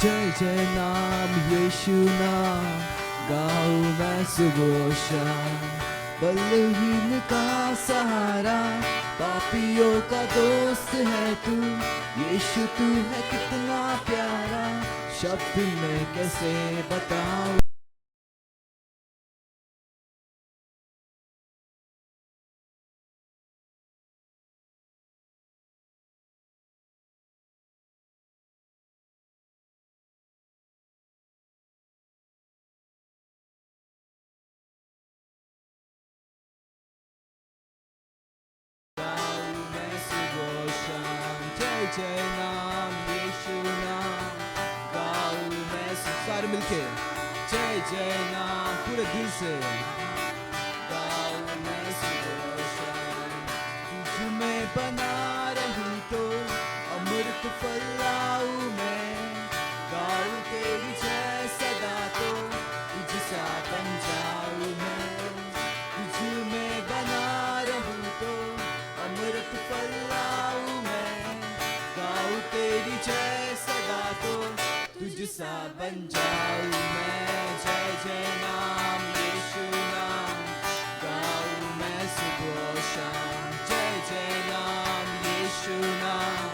जय जय नाम यीशु नाम गाऊं मैं सुबह शाम। बलहीन का सहारा, पापियों का दोस्त है तू। यीशु तू है कितना प्यारा, शब्द में कैसे बताऊं। जय नाम यीशु नाम गाऊं मैं सारे मिलके जय जय नाम पूरे दिल से गाऊं मैं तुझ में बना रहूं तो अमृत फैलाऊं मैं। गाऊं तेरी जय सदा तो तुझ सा बन जाऊं मैं। तुझ में बना रहूं तो अमृत फैलाऊं मैं। गाऊं तेरी जय सदा तो तुझ सा बन जाऊं मैं। जय जय नाम यीशु नाम गाऊं मैं सुबह शाम। जय जय नाम यीशु नाम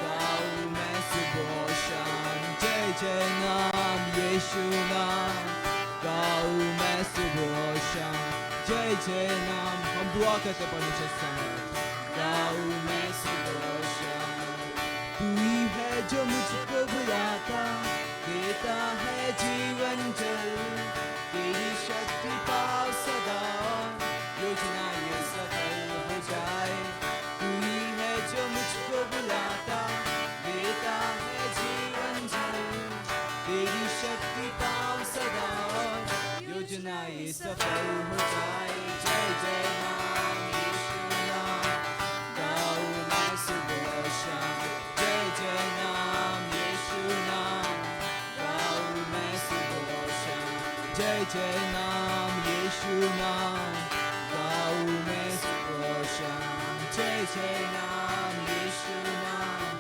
गाऊं मैं सुबह शाम। जय जय नाम यीशु नाम गाऊं मैं सुबह शाम। जय जय नाम हम दुआ करते परमेश्वर से गाऊं मैं सुबह शाम। तू ही है जो मुझको बुलाता, देता है जीवन जल। तेरी शक्ति पाओ सदा, योजना ये सफल हो जाए। तू ही है जो मुझको बुलाता, देता है जीवन जल। तेरी शक्ति पाओ सदा, योजना ये सफल हो जाए। जय जय नाम यीशु नाम गाऊं मैं सुबह शाम। जय जय नाम यीशु नाम गाऊं मैं सुबह शाम। जय जय नाम यीशु नाम गाऊं मैं सुबह शाम। जय जय नाम यीशु नाम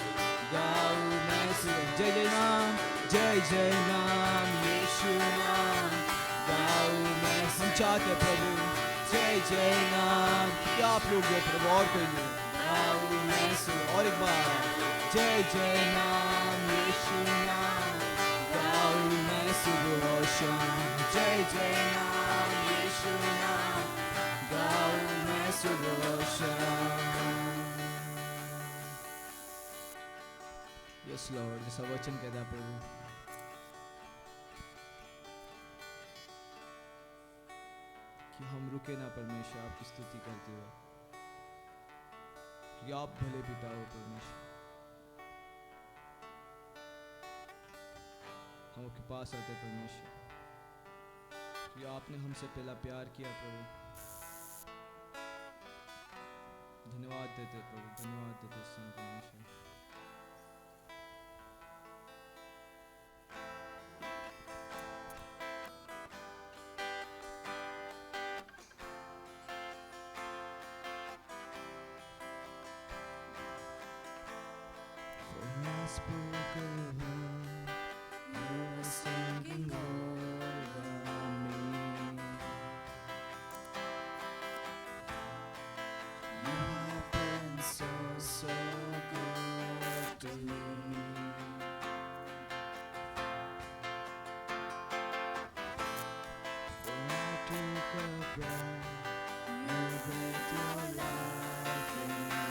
गाऊं मैं सुबह। जय जय नाम, जय जय नाम यीशु नाम गाऊं मैं। हम चाहते प्रभु जय जय नाम, क्या आप लोग ये प्रभु और कोई नहीं गाऊं मैं सुबह। और एक बार जय जय नाम यीशु नाम गाऊं मैं सुबह शाम। जय जय नाम यीशु नाम गाऊं मैं सुबह शाम। यस लॉर्ड, जैसा वचन कहता है प्रभु कि हम रुके ना परमेश्वर आपकी स्तुति करते हुए, कि आप भले पिता हो परमेश्वर। हम आपके पास आते परमेश्वर, कि आपने हमसे पहला प्यार किया प्रभु। धन्यवाद देते प्रभु, धन्यवाद देते समय परमेश्वर। Spoken, you are singing over me. You have been so, so good to me. For I took a breath, you breathed your life in me.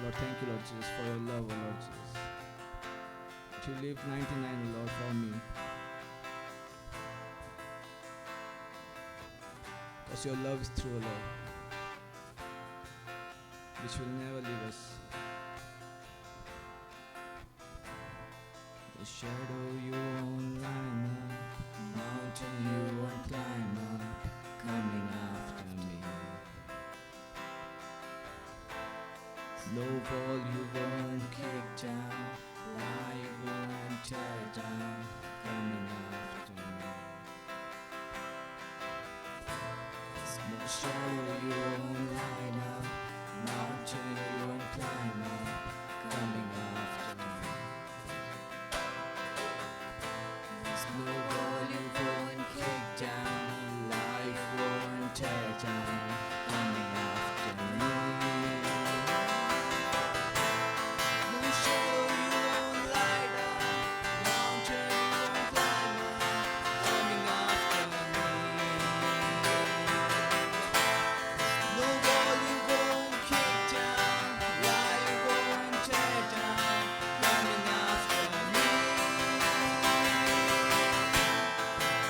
Lord, thank you, Lord Jesus, for your love, O Lord Jesus. That you lived 99, Lord, for me. Because your love is true, Lord, which will never leave us. The shadow you won't line up, mountain you won't climb up, coming after me. No wall you won't kick down, lie you won't tear down, coming after me. No shadow you won't line up, mountain you won't climb up, coming after me. No wall you won't kick down, life won't tear down, coming after me. No shadow you won't light up, mountain you won't climb up, coming after me. No wall you won't kick down, life won't tear down, coming after me.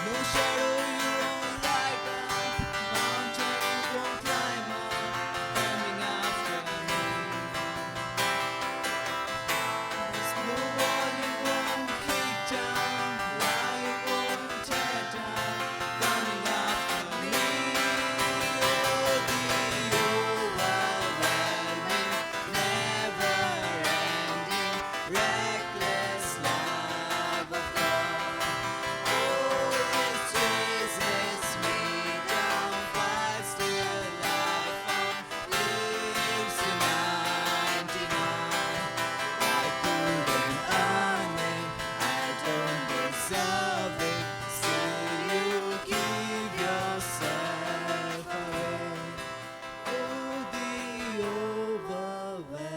No shadow you won't light up, mountain you won't climb up, coming after me. No wall you won't kick down, life won't tear down, coming after me. Oh, the overwhelming, never-ending, reckless love of God. Oh, it chases me down, fights till I found, lives in 99. I couldn't earn it, I don't deserve it, still you give yourself away. Oh, the overwhelming,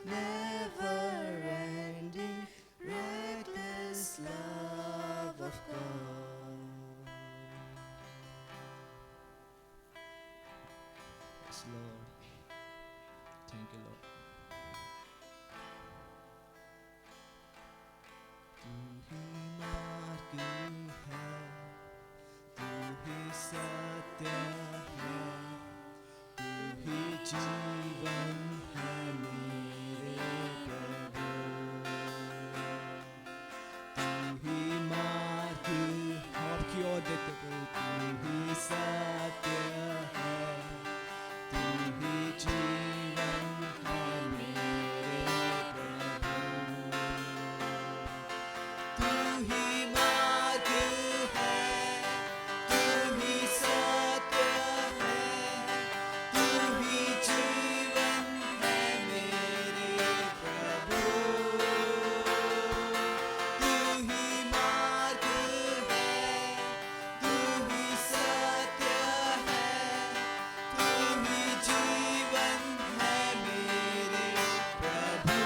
never-ending, reckless love of God. Yes, Lord. Thank you, Lord. तू ही मार्ग है, तू ही सत्य है, तू ही जीवन है मेरे प्रभु। तू ही मार्ग, आपकी ओर देखते प्रभु, तू ही सत्य है, तू ही जीवन है मेरे प्रभु। तू ही मार्ग है, तू ही सत्य है, तू ही जीवन है मेरे प्रभु। तू ही मार्ग है, तू ही सत्य है, तू ही जीवन है मेरे प्रभु।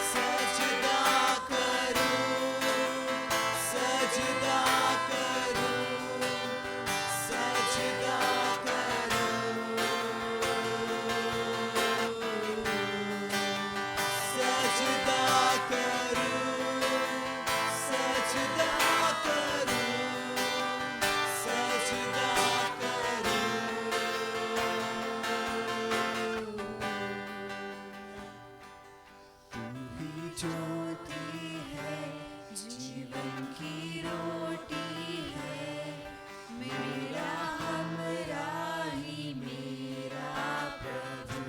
सजदा करूं, सजदा करूं, सजदा करूं, सजदा करूं, सजदा करूं, सजदा करूं। तू ही ज्योति है, जीवन की रोटी है, मेरा हमराही मेरा प्रभु।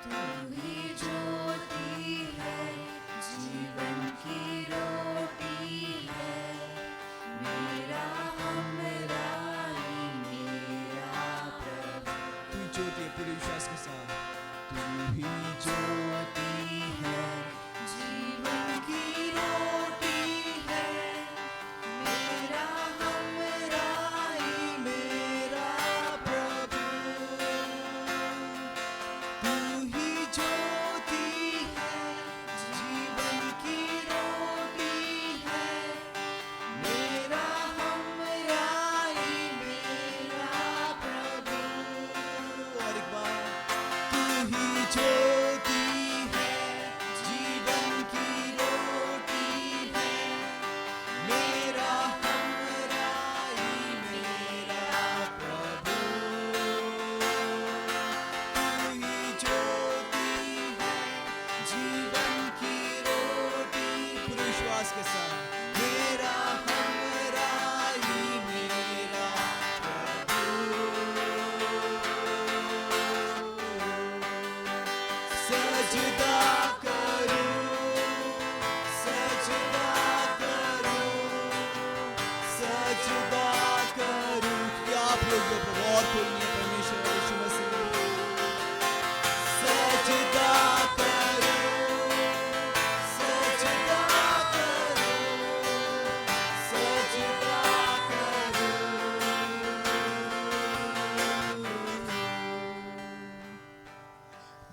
तू ही ज्योति है, जीवन की रोटी है, मेरा हमराही मेरा प्रभु। तू ज्योति है, पूरे विश्वास के साथ। तू ही ज्योति है, जीवन की रोटी है, मेरा हमराही मेरा प्रभु। तू ही ज्योति है, जीवन की रोटी है, मेरा हमराही मेरा सजदा करूं, सजदा करूं, सजदा करूं। क्या आप लोग प्रभु और कोई नहीं है परमेश्वर यीशु मसीह। सजदा करूं, सजदा करूं, सजदा करूं।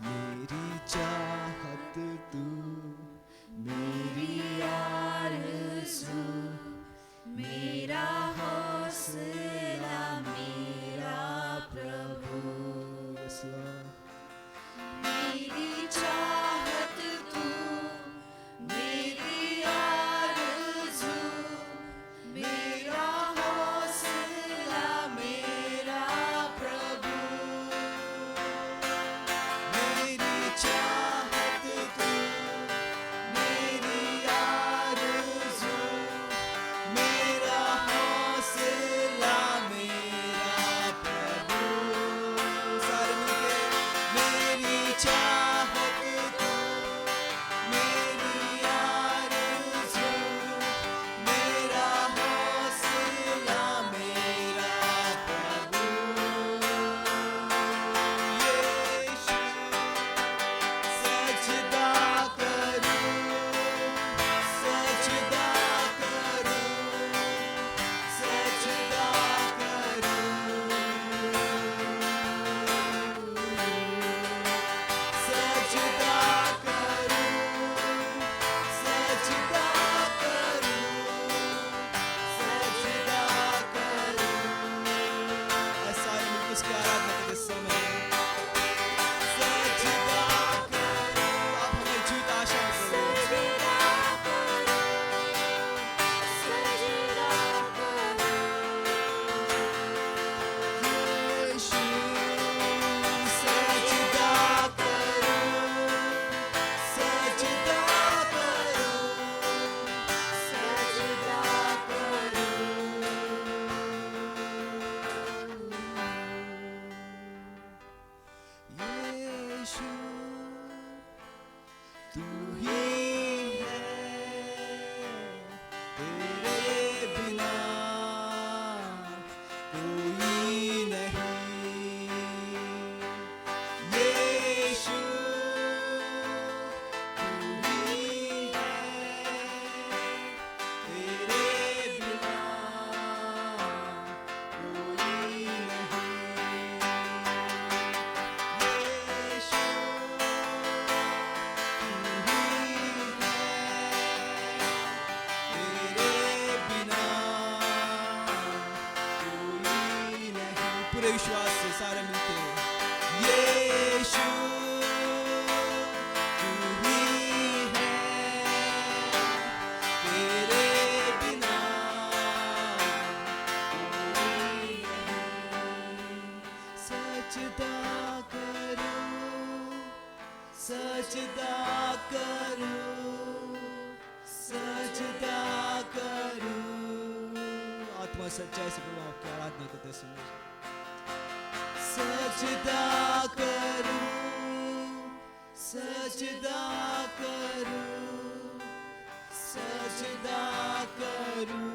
मेरी चाहत तू, मेरी आरज़ू, मेरा हौसला मेरा प्रभु। Yes, Lord. मेरी चाहत तू, मेरी आरज़ू, मेरा हौसला मेरा प्रभु। मेरी चाहत तू, मेरी आरज़ू, मेरा हौसला मेरा प्रभु। सारे मिलके मेरी चाहत तू, मेरी आरज़ू, मेरा हौसला मेरा प्रभु। यीशु सजदा करूं, सजदा करूं, सजदा करूं, सजदा करूं, सजदा करूं, सजदा करूं। ऐसा ही मिलकर उसकी आराधना करते समय सजदा करूं। आप हमें झूठ आशा करो। सजदा करूं, सजदा करूं। यीशु सजदा करूं, सजदा करूं, सजदा यीशु तू ही है, तेरे बिना कोई नहीं। यीशु तू ही है, तेरे बिना कोई नहीं। यीशु तेरे बिना कोई नहीं। पूरे विश्वास से सारे मिलके यीशु तू ही है, तेरे बिना कोई नहीं। सजदा करूं, सजदा करूं, सजदा करूं। आत्मा सच्चाई से प्रभु आपकी आराधना करते समय सजदा करूं, सजदा करूं, सजदा करूं।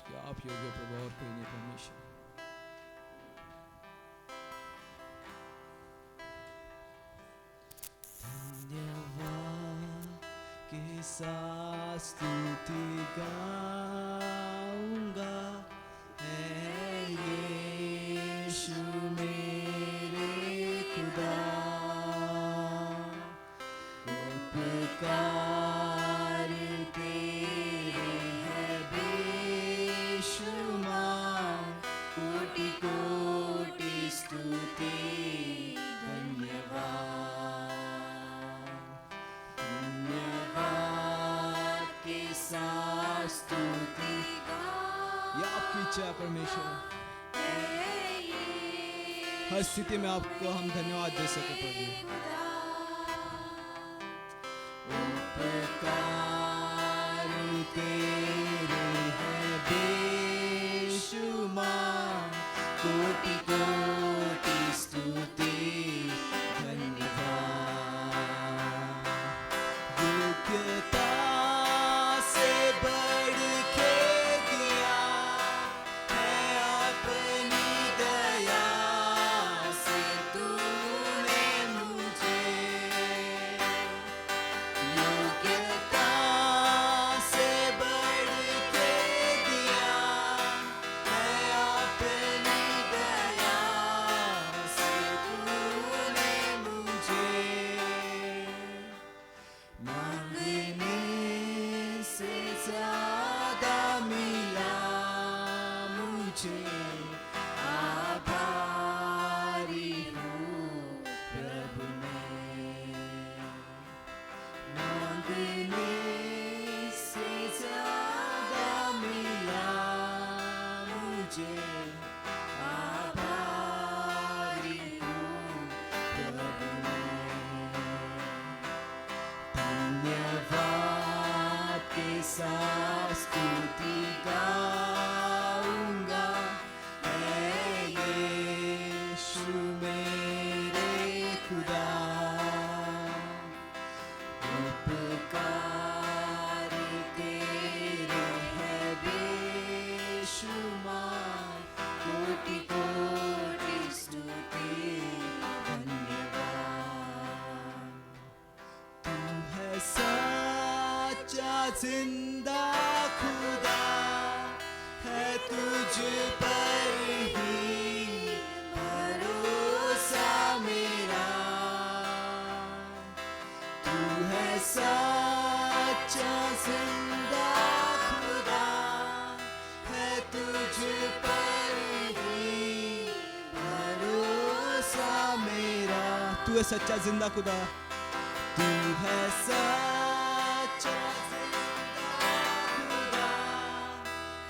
क्या आप योग्य प्रभु और कोई नहीं परमेश्वर। धन्यवाद के साथ स्तुति गाऊंगा, है यीशु मेरे खुदा। उपकार तेरे है बेशुमार, कोटि कोटि स्तुति धन्यवाद। धन्यवाद के साथ स्तुति ये आपकी इच्छा है परमेश्वर। हर स्थिति में आपको हम धन्यवाद दे सके प्रभु। उपकार तेरे है मुझे आभारी हूँ प्रभु मैं मांगने से ज्यादा मिला मुझे आभारी हूँ प्रभु मैं धन्यवाद के साथ स्तुति गाऊंगा है यीशु मेरे खुदा उपकार तेरे है बेशुमार कोटि कोटि स्तुति धन्यवाद तू है सच्चा जिंदा खुदा है तुझ पर ही भरोसा मेरा तू है सच्चा जिंदा खुदा है तुझ पर ही भरोसा मेरा तू है सच्चा जिंदा खुदा तू है सच्चा जिंदा खुदा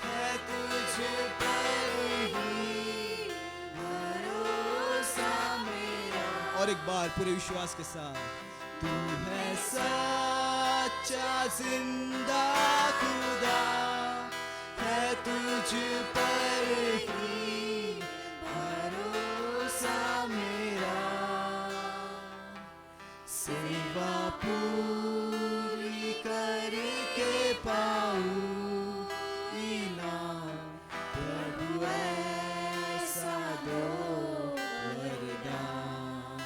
है तुझ पर ही भरोसा मेरा और एक बार पूरे विश्वास के साथ तू है सच्चा जिंदा खुदा है तुझ पर ही भरोसा मेरा सेवा पूरी करके पाऊं इनाम प्रभु ऐसा दो वरदान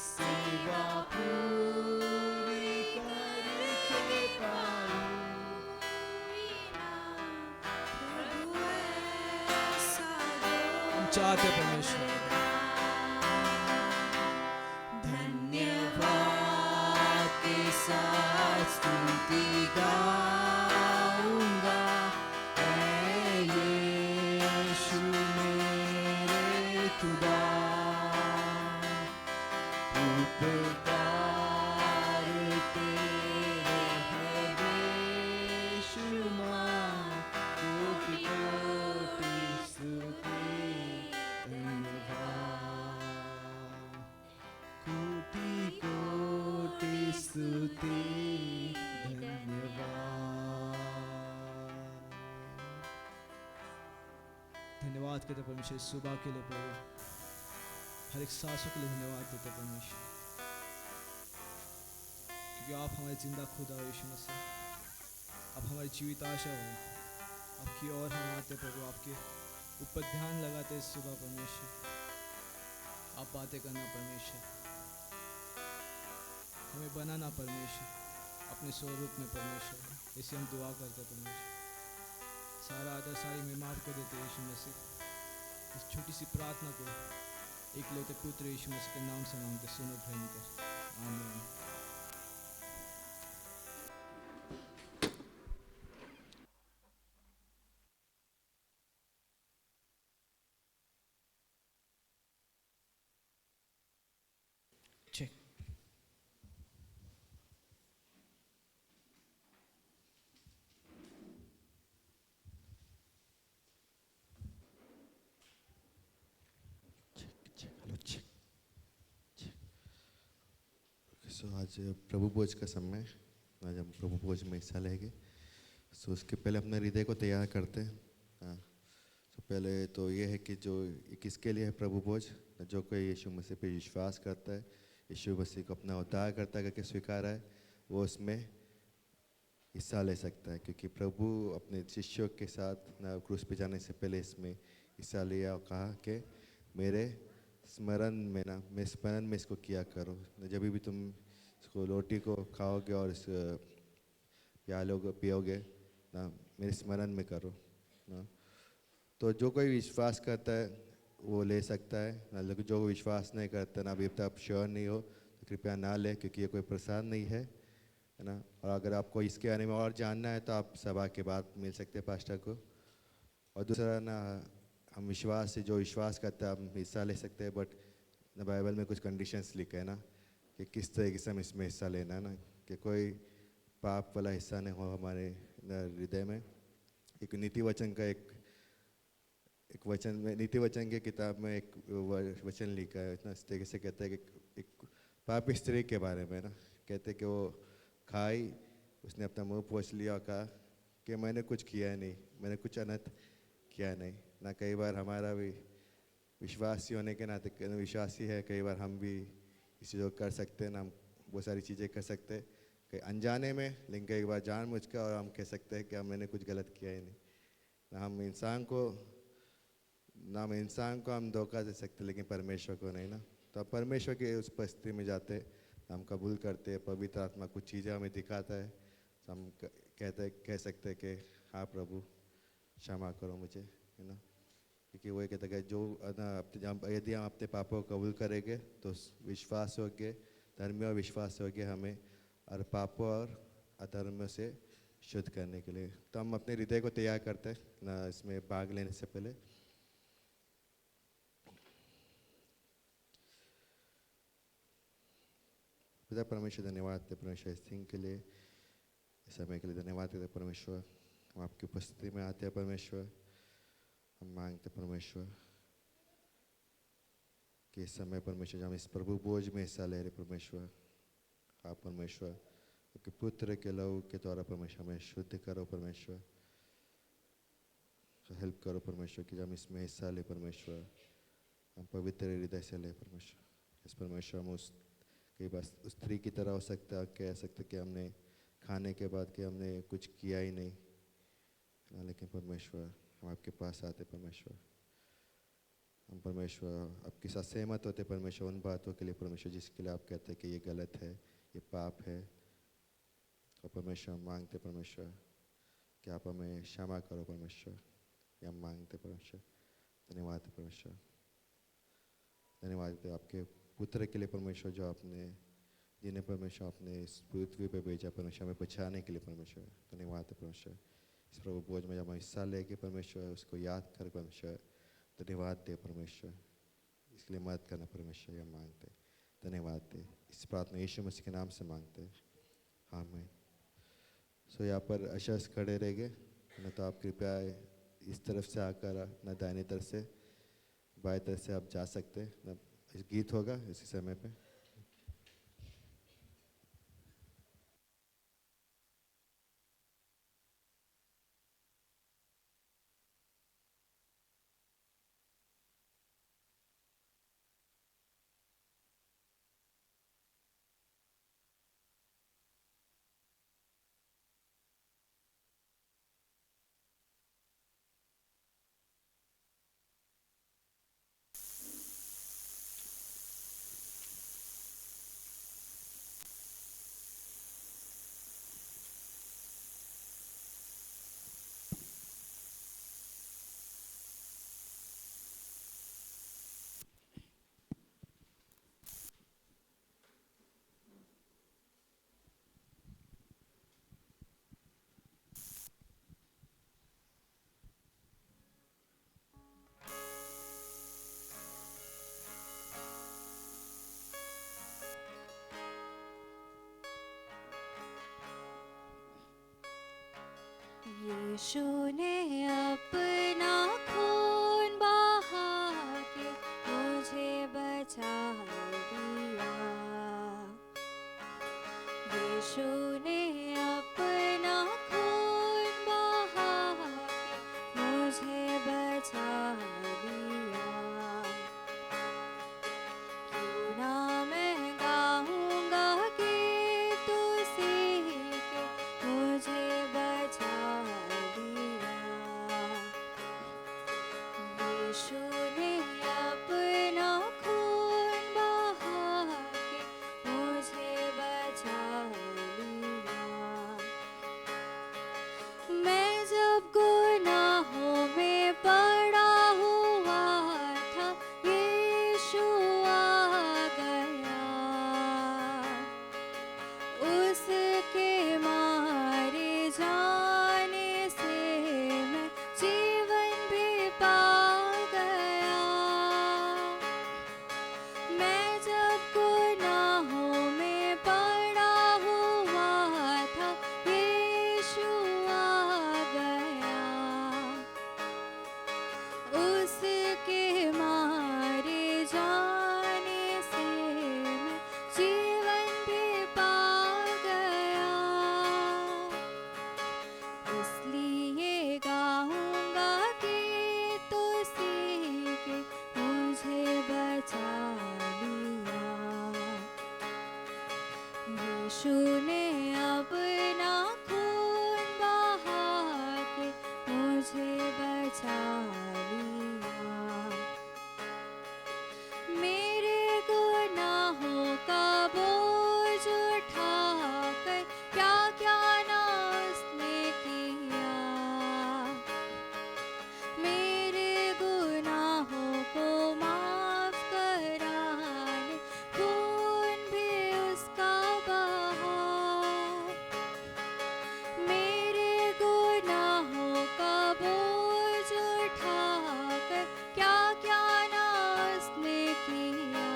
सेवा पूरी करके पाऊं प्रभु ऐसा दो हम चाहते हैं परमेश्वर धन्यवाद के साथ स्तुति गाऊंगा है यीशु मेरे खुदा उपकार तेरे है बेशुमार कोटि कोटि स्तुति धन्यवाद कोटि कोटि स्तुति धन्यवाद कहते परमेश्वर सुबह के लिए प्रभु हर एक सांसों के लिए धन्यवाद देते परमेश्वर क्योंकि आप हमारे जिंदा खुदा हो यीशु मसीह आप हमारी जीवित आशा हो आपकी ओर हम आते प्रभु आपके ऊपर ध्यान लगाते इस सुबह परमेश्वर आप बातें करना परमेश्वर हमें बनाना परमेश्वर अपने स्वरूप में परमेश्वर इसे हम दुआ करते परमेश्वर सारा आदर सारी महिमा आपको देते यीशु मसीह इस छोटी सी प्रार्थना को एक लौते पुत्र यीशु मसीह के नाम से मांगते सुनो ग्रहण कर आमीन सो आज प्रभु भोज का समय आज हम प्रभु भोज में हिस्सा लेंगे सो उसके पहले अपने हृदय को तैयार करते हैं सो पहले तो ये है कि जो किसके लिए है प्रभु भोज जो कोई यीशु मसीह पे विश्वास करता है यीशु मसीह को अपना उद्धार करता करके स्वीकार है वो उसमें हिस्सा ले सकता है क्योंकि प्रभु अपने शिष्यों के साथ ना क्रूस पे जाने से पहले इसमें हिस्सा लिया और कहा कि मेरे स्मरण में ना मैं स्मरण में इसको किया करो जब भी तुम इसको रोटी को खाओगे और इस प्यालोगे पियोगे ना मेरे स्मरण में करो ना तो जो कोई विश्वास करता है वो ले सकता है ना लेकिन जो विश्वास नहीं करता ना अभी तक आप श्योर नहीं हो तो कृपया ना ले क्योंकि ये कोई प्रसाद नहीं है ना और अगर आपको इसके बारे में और जानना है तो आप सभा के बाद मिल सकते हैं पास्टर को और दूसरा ना हम विश्वास से जो विश्वास करते हैं हम हिस्सा ले सकते हैं, बट ना बाइबल में कुछ कंडीशंस लिखे हैं ना कि किस तरीके से हम इसमें हिस्सा लेना है ना, कि कोई पाप वाला हिस्सा नहीं हो हमारे हृदय में। एक नीति वचन का एक वचन में, नीति वचन की किताब में एक वचन लिखा है इतना इस तरीके से कहता है कि एक पापी स्त्री के बारे में ना, कहते कि वो खाई, उसने अपना मुंह पोंछ लिया और कहा कि मैंने कुछ किया नहीं, मैंने कुछ अनर्थ किया नहीं ना। कई बार हमारा भी विश्वासी होने के नाते विश्वासी है, कई बार हम भी इस चीज़ों को कर सकते हैं ना, हम बहुत सारी चीज़ें कर सकते हैं कई अनजाने में, लेकिन कई बार जानबूझ कर, और हम कह सकते हैं कि मैंने कुछ गलत किया ही नहीं ना। हम इंसान को हम धोखा दे सकते, लेकिन परमेश्वर को नहीं ना। तो अब परमेश्वर की उस परिस्थिति में जाते हम कबूल करते हैं, पवित्र आत्मा कुछ चीज़ें हमें दिखाता है, तो हम कह सकते हैं कि हाँ प्रभु क्षमा करो मुझे, है ना। क्योंकि वो कहता है जो यदि हम अपने पापों को कबूल करेंगे तो विश्वास होगे, धर्म और विश्वास होगे हमें और पापों और अधर्म से शुद्ध करने के लिए। तो हम अपने हृदय को तैयार करते हैं ना इसमें भाग लेने से पहले। पिता परमेश्वर धन्यवाद देते परमेश्वर इस दिन के लिए, इस समय के लिए धन्यवाद देते परमेश्वर। हम आपकी उपस्थिति में आते हैं परमेश्वर, हम मांगते परमेश्वर कि इस समय परमेश्वर हम इस प्रभु भोज में हिस्सा ले रहे परमेश्वर। आप परमेश्वर आपके पुत्र के लहू के द्वारा परमेश्वर हमें शुद्ध करो परमेश्वर, हेल्प करो परमेश्वर कि हम इसमें हिस्सा ले परमेश्वर, हम पवित्र हृदय से ले परमेश्वर। इस परमेश्वर हम उस कई बार उस स्त्री की तरह हो सकता है, कह सकते कि हमने खाने के बाद कि हमने कुछ किया ही नहीं ना, लेकिन परमेश्वर हम आपके पास आते परमेश्वर, हम परमेश्वर आपके साथ सहमत होते परमेश्वर उन बातों के लिए परमेश्वर जिसके लिए आप कहते हैं कि ये गलत है, ये पाप है। और परमेश्वर हम मांगते परमेश्वर कि आप हमें क्षमा करो परमेश्वर, ये हम मांगते परमेश्वर। धन्यवाद परमेश्वर, धन्यवाद आपके पुत्र के लिए परमेश्वर जो आपने जिन्हें परमेश्वर आपने इस पृथ्वी पे भेजा परमेश्वर हमें बचाने के लिए परमेश्वर। धन्यवाद परमेश्वर, इस प्रभु भोज में जब हम हिस्सा लेके परमेश्वर उसको याद कर परमेश्वर धन्यवाद दे परमेश्वर, इसलिए मदद करना परमेश्वर ये मांगते, धन्यवाद दे। इस प्रार्थना यीशु मसीह के नाम से मांगते हैं, आमीन। सो यहाँ पर अशर्स खड़े रहेंगे न, तो आप कृपया इस तरफ से आकर न दाहिनी तरफ से बाएं तरफ से आप जा सकते हैं न। इस गीत होगा इसी समय पे। यीशु ने अपना खून बहा के मुझे बचा लिया। यीशु ने अपना खून बहा के मुझे बचा लिया। क्यों ना मैं गाऊंगा कि तू सीख के मुझे बचा लिया। यीशु ने अपना खून बहा के मुझे बचा लिया। मैं जब गुनाहों में पड़ा हुआ था यीशु आ गया। उसके मारे यीशु ने अपना खून बहा के मुझे बचा लिया। मेरे गुनाहों का बोझ उठाकर क्या क्या ना उसने किया। मेरे गुनाहों को माफ कराने खून भी उसका बहा। मेरे गुनाहों का बोझ उठाकर क्या क्या ना उसने किया।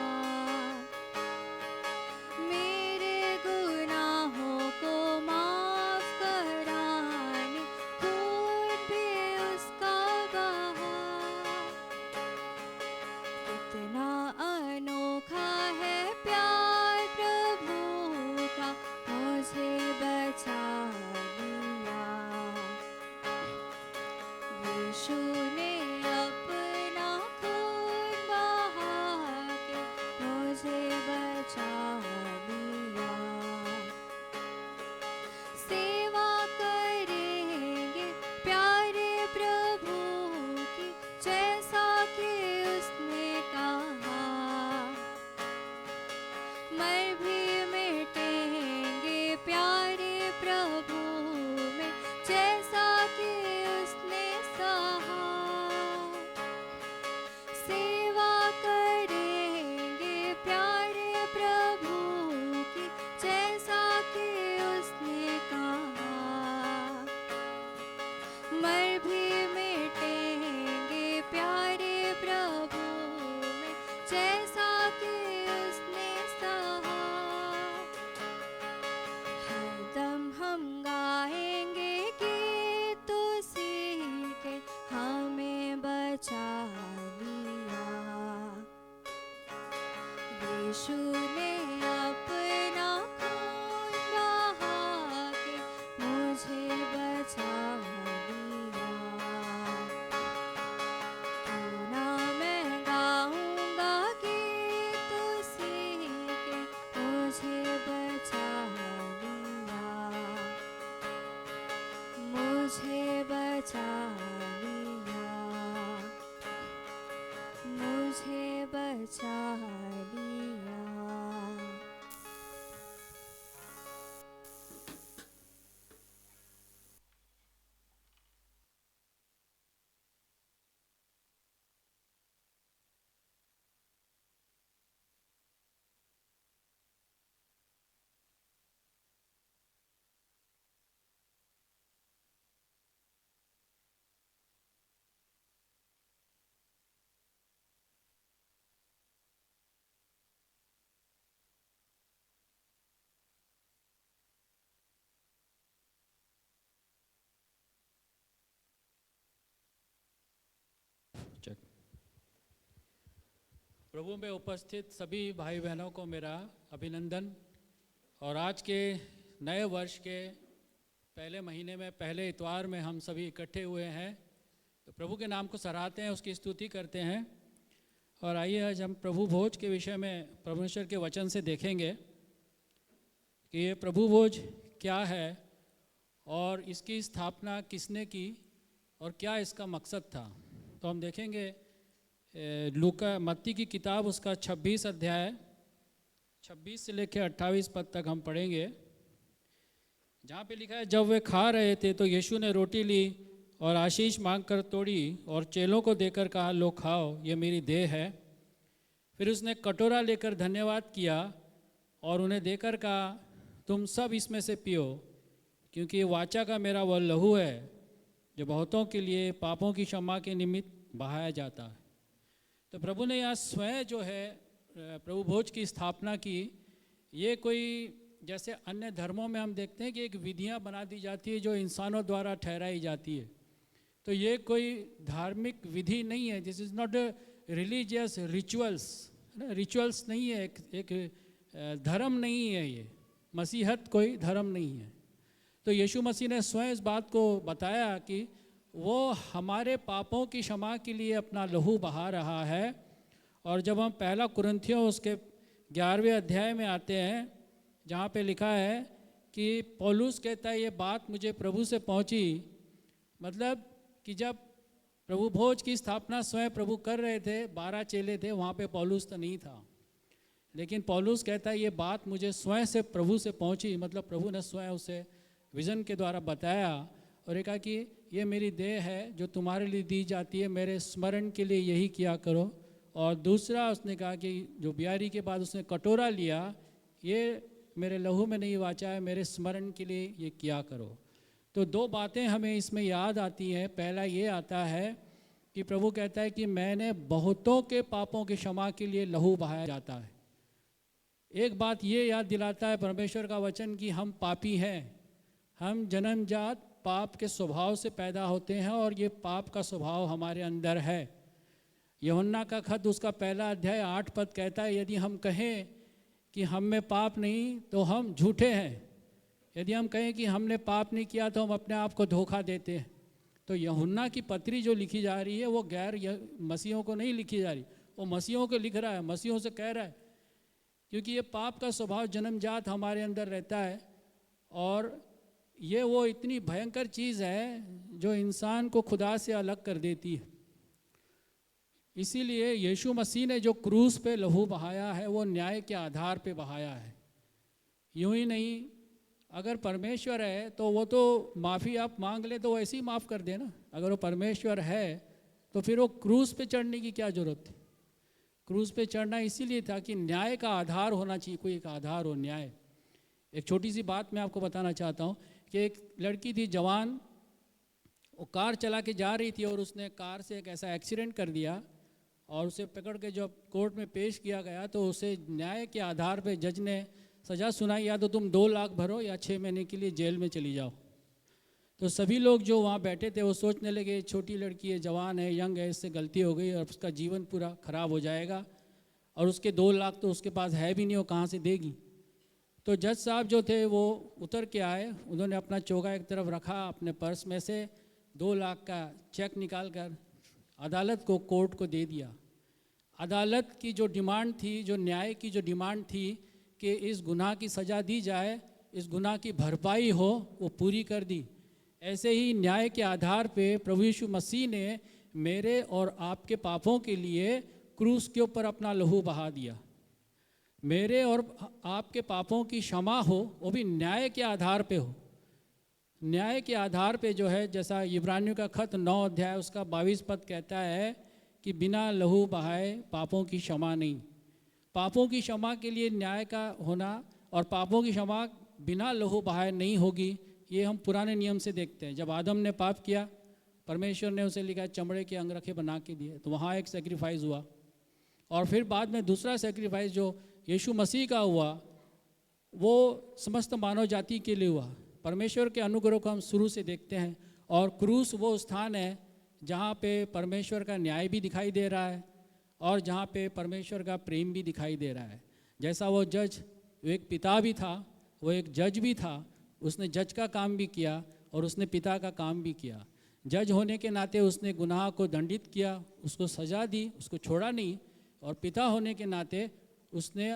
मेरे गुनाहों को माफ कराने खून भी उसका बहा। कितना अनोखा है प्यार प्रभु का, मुझे बचा लिया। यीशु ने अपना खून बहा के मुझे बचा लिया। सेवा करेंगे प्यारे प्रभु की, जैसा कि उसने कहा। मर भी मिटेंगे प्यारे प्रभु में, जैसा कि उसने सहा। सेवा करेंगे प्यारे प्रभु की, जैसा कि उसने कहा। मर भी मिटेंगे प्यारे प्रभु में, जैसा कि उसने सहा। हरदम हम गाएंगे गीत उसी के, हमें बचा लिया। यीशु ने अपना खून बहा के मुझे बचा लिया। क्यों ना मैं गाऊंगा गीत उसी के, मुझे बचा लिया। मुझे बचा लिया। मुझे बचा लिया। चेक। प्रभु में उपस्थित सभी भाई बहनों को मेरा अभिनंदन। और आज के नए वर्ष के पहले महीने में पहले इतवार में हम सभी इकट्ठे हुए हैं, तो प्रभु के नाम को सराहते हैं, उसकी स्तुति करते हैं। और आइए आज हम प्रभु भोज के विषय में परमेश्वर के वचन से देखेंगे कि ये प्रभु भोज क्या है और इसकी स्थापना किसने की और क्या इसका मकसद था। तो हम देखेंगे लूका मत्ती की किताब उसका 26 अध्याय 26 से लेकर 28 पद तक हम पढ़ेंगे, जहाँ पे लिखा है, जब वे खा रहे थे तो यीशु ने रोटी ली और आशीष मांगकर तोड़ी और चेलों को देकर कहा, लो खाओ, ये मेरी देह है। फिर उसने कटोरा लेकर धन्यवाद किया और उन्हें देकर कहा, तुम सब इसमें से पियो, क्योंकि ये वाचा का मेरा वह लहू है जो बहुतों के लिए पापों की क्षमा के निमित्त बहाया जाता है। तो प्रभु ने यहाँ स्वयं जो है प्रभु भोज की स्थापना की। ये कोई जैसे अन्य धर्मों में हम देखते हैं कि एक विधियाँ बना दी जाती है जो इंसानों द्वारा ठहराई जाती है, तो ये कोई धार्मिक विधि नहीं है। This is not religious rituals नहीं है, एक धर्म नहीं है। ये मसीहत कोई धर्म नहीं है। तो यीशु मसीह ने स्वयं इस बात को बताया कि वो हमारे पापों की क्षमा के लिए अपना लहू बहा रहा है। और जब हम पहला कुरिन्थियों उसके 11वें अध्याय में आते हैं, जहाँ पे लिखा है कि पौलुस कहता है ये बात मुझे प्रभु से पहुँची, मतलब कि जब प्रभु भोज की स्थापना स्वयं प्रभु कर रहे थे, 12 चेले थे, वहाँ पे पौलुस तो नहीं था, लेकिन पौलुस कहता है ये बात मुझे स्वयं से प्रभु से पहुँची, मतलब प्रभु ने स्वयं उसे विज़न के द्वारा बताया और ये कहा कि ये मेरी देह है जो तुम्हारे लिए दी जाती है, मेरे स्मरण के लिए यही किया करो। और दूसरा उसने कहा कि जो बियारी के बाद उसने कटोरा लिया, ये मेरे लहू में नहीं वाचा है, मेरे स्मरण के लिए ये किया करो। तो दो बातें हमें इसमें याद आती हैं। पहला ये आता है कि प्रभु कहता है कि मैंने बहुतों के पापों की क्षमा के लिए लहू बहाया जाता है। एक बात ये याद दिलाता है परमेश्वर का वचन कि हम पापी हैं, हम जन्मजात पाप के स्वभाव से पैदा होते हैं और ये पाप का स्वभाव हमारे अंदर है। यूहन्ना का खत उसका पहला अध्याय 8 पद कहता है यदि हम कहें कि हम में पाप नहीं तो हम झूठे हैं, यदि हम कहें कि हमने पाप नहीं किया तो हम अपने आप को धोखा देते हैं। तो यूहन्ना की पत्री जो लिखी जा रही है वो गैर मसीहों को नहीं लिखी जा रही, वो मसीहों को लिख रहा है, मसीहों से कह रहा है, क्योंकि ये पाप का स्वभाव जन्मजात हमारे अंदर रहता है और ये वो इतनी भयंकर चीज़ है जो इंसान को खुदा से अलग कर देती है। इसीलिए यीशु मसीह ने जो क्रूस पे लहू बहाया है वो न्याय के आधार पे बहाया है, यूं ही नहीं। अगर परमेश्वर है तो वो तो माफ़ी आप मांग ले तो वो ऐसे ही माफ़ कर देना। अगर वो परमेश्वर है तो फिर वो क्रूस पे चढ़ने की क्या ज़रूरत थी। क्रूस पे चढ़ना इसीलिए था कि न्याय का आधार होना चाहिए, कोई एक आधार हो, न्याय। एक छोटी सी बात मैं आपको बताना चाहता हूँ कि एक लड़की थी जवान, वो कार चला के जा रही थी और उसने कार से एक ऐसा एक्सीडेंट कर दिया और उसे पकड़ के जब कोर्ट में पेश किया गया तो उसे न्याय के आधार पे जज ने सज़ा सुनाई, या तो तुम 2 लाख भरो या 6 महीने के लिए जेल में चली जाओ। तो सभी लोग जो वहाँ बैठे थे वो सोचने लगे छोटी लड़की है, जवान है, यंग है, इससे गलती हो गई और उसका जीवन पूरा ख़राब हो जाएगा और उसके 2 लाख तो उसके पास है भी नहीं, वो कहाँ से देगी। तो जज साहब जो थे वो उतर के आए, उन्होंने अपना चोगा एक तरफ रखा, अपने पर्स में से 2 लाख का चेक निकाल कर अदालत को, कोर्ट को दे दिया। अदालत की जो डिमांड थी, जो न्याय की जो डिमांड थी कि इस गुनाह की सज़ा दी जाए, इस गुनाह की भरपाई हो, वो पूरी कर दी। ऐसे ही न्याय के आधार पे प्रभु यीशु मसीह ने मेरे और आपके पापों के लिए क्रूस के ऊपर अपना लहू बहा दिया। मेरे और आपके पापों की क्षमा हो, वो भी न्याय के आधार पे हो। न्याय के आधार पे जो है, जैसा इब्रानियों का खत 9 अध्याय उसका 22 पद कहता है कि बिना लहू बहाए पापों की क्षमा नहीं। पापों की क्षमा के लिए न्याय का होना और पापों की क्षमा बिना लहू बहाए नहीं होगी, ये हम पुराने नियम से देखते हैं। जब आदम ने पाप किया, परमेश्वर ने उसे लिखा चमड़े के अंगरखे बना के दिए, तो वहाँ एक सेक्रीफाइस हुआ। और फिर बाद में दूसरा सेक्रीफाइस जो यीशु मसीह का हुआ, वो समस्त मानव जाति के लिए हुआ। परमेश्वर के अनुग्रह को हम शुरू से देखते हैं और क्रूस वो स्थान है जहाँ पे परमेश्वर का न्याय भी दिखाई दे रहा है और जहाँ पे परमेश्वर का प्रेम भी दिखाई दे रहा है। जैसा वो जज, वो एक पिता भी था, वो एक जज भी था, उसने जज का काम भी किया और उसने पिता का काम भी किया। जज होने के नाते उसने गुनाह को दंडित किया, उसको सज़ा दी, उसको छोड़ा नहीं, और पिता होने के नाते उसने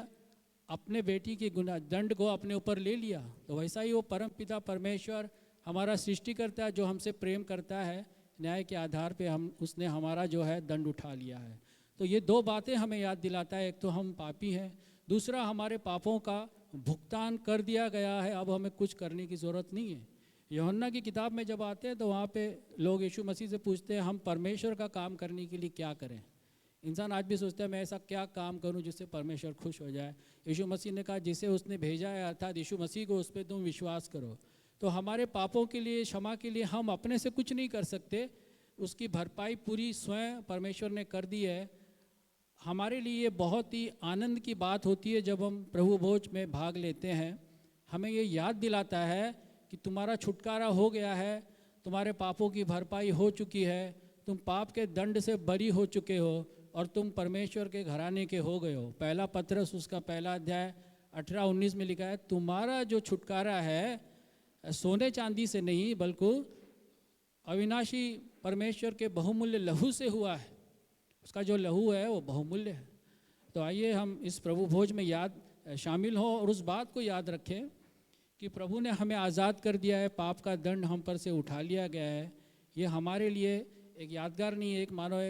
अपने बेटी के गुनाह दंड को अपने ऊपर ले लिया। तो वैसा ही वो परम पिता परमेश्वर हमारा सृष्टि करता है, जो हमसे प्रेम करता है, न्याय के आधार पे उसने हमारा जो है दंड उठा लिया है। तो ये 2 बातें हमें याद दिलाता है, एक तो हम पापी हैं, दूसरा हमारे पापों का भुगतान कर दिया गया है, अब हमें कुछ करने की ज़रूरत नहीं है। यूहन्ना की किताब में जब आते हैं तो वहाँ पे लोग यीशु मसीह से पूछते हैं हम परमेश्वर का काम करने के लिए क्या करें। इंसान आज भी सोचता है मैं ऐसा क्या काम करूं जिससे परमेश्वर खुश हो जाए। यीशु मसीह ने कहा जिसे उसने भेजा है अर्थात यीशु मसीह को, उस पर तुम विश्वास करो। तो हमारे पापों के लिए, क्षमा के लिए हम अपने से कुछ नहीं कर सकते, उसकी भरपाई पूरी स्वयं परमेश्वर ने कर दी है। हमारे लिए ये बहुत ही आनंद की बात होती है जब हम प्रभु भोज में भाग लेते हैं। हमें ये याद दिलाता है कि तुम्हारा छुटकारा हो गया है, तुम्हारे पापों की भरपाई हो चुकी है, तुम पाप के दंड से बरी हो चुके हो और तुम परमेश्वर के घराने के हो गए हो। पहला पत्रस उसका पहला अध्याय 18-19 में लिखा है तुम्हारा जो छुटकारा है सोने चांदी से नहीं बल्कि अविनाशी परमेश्वर के बहुमूल्य लहू से हुआ है। उसका जो लहू है वो बहुमूल्य है। तो आइए हम इस प्रभु भोज में याद शामिल हों और उस बात को याद रखें कि प्रभु ने हमें आज़ाद कर दिया है, पाप का दंड हम पर से उठा लिया गया है। ये हमारे लिए एक यादगार नहीं है, एक मानो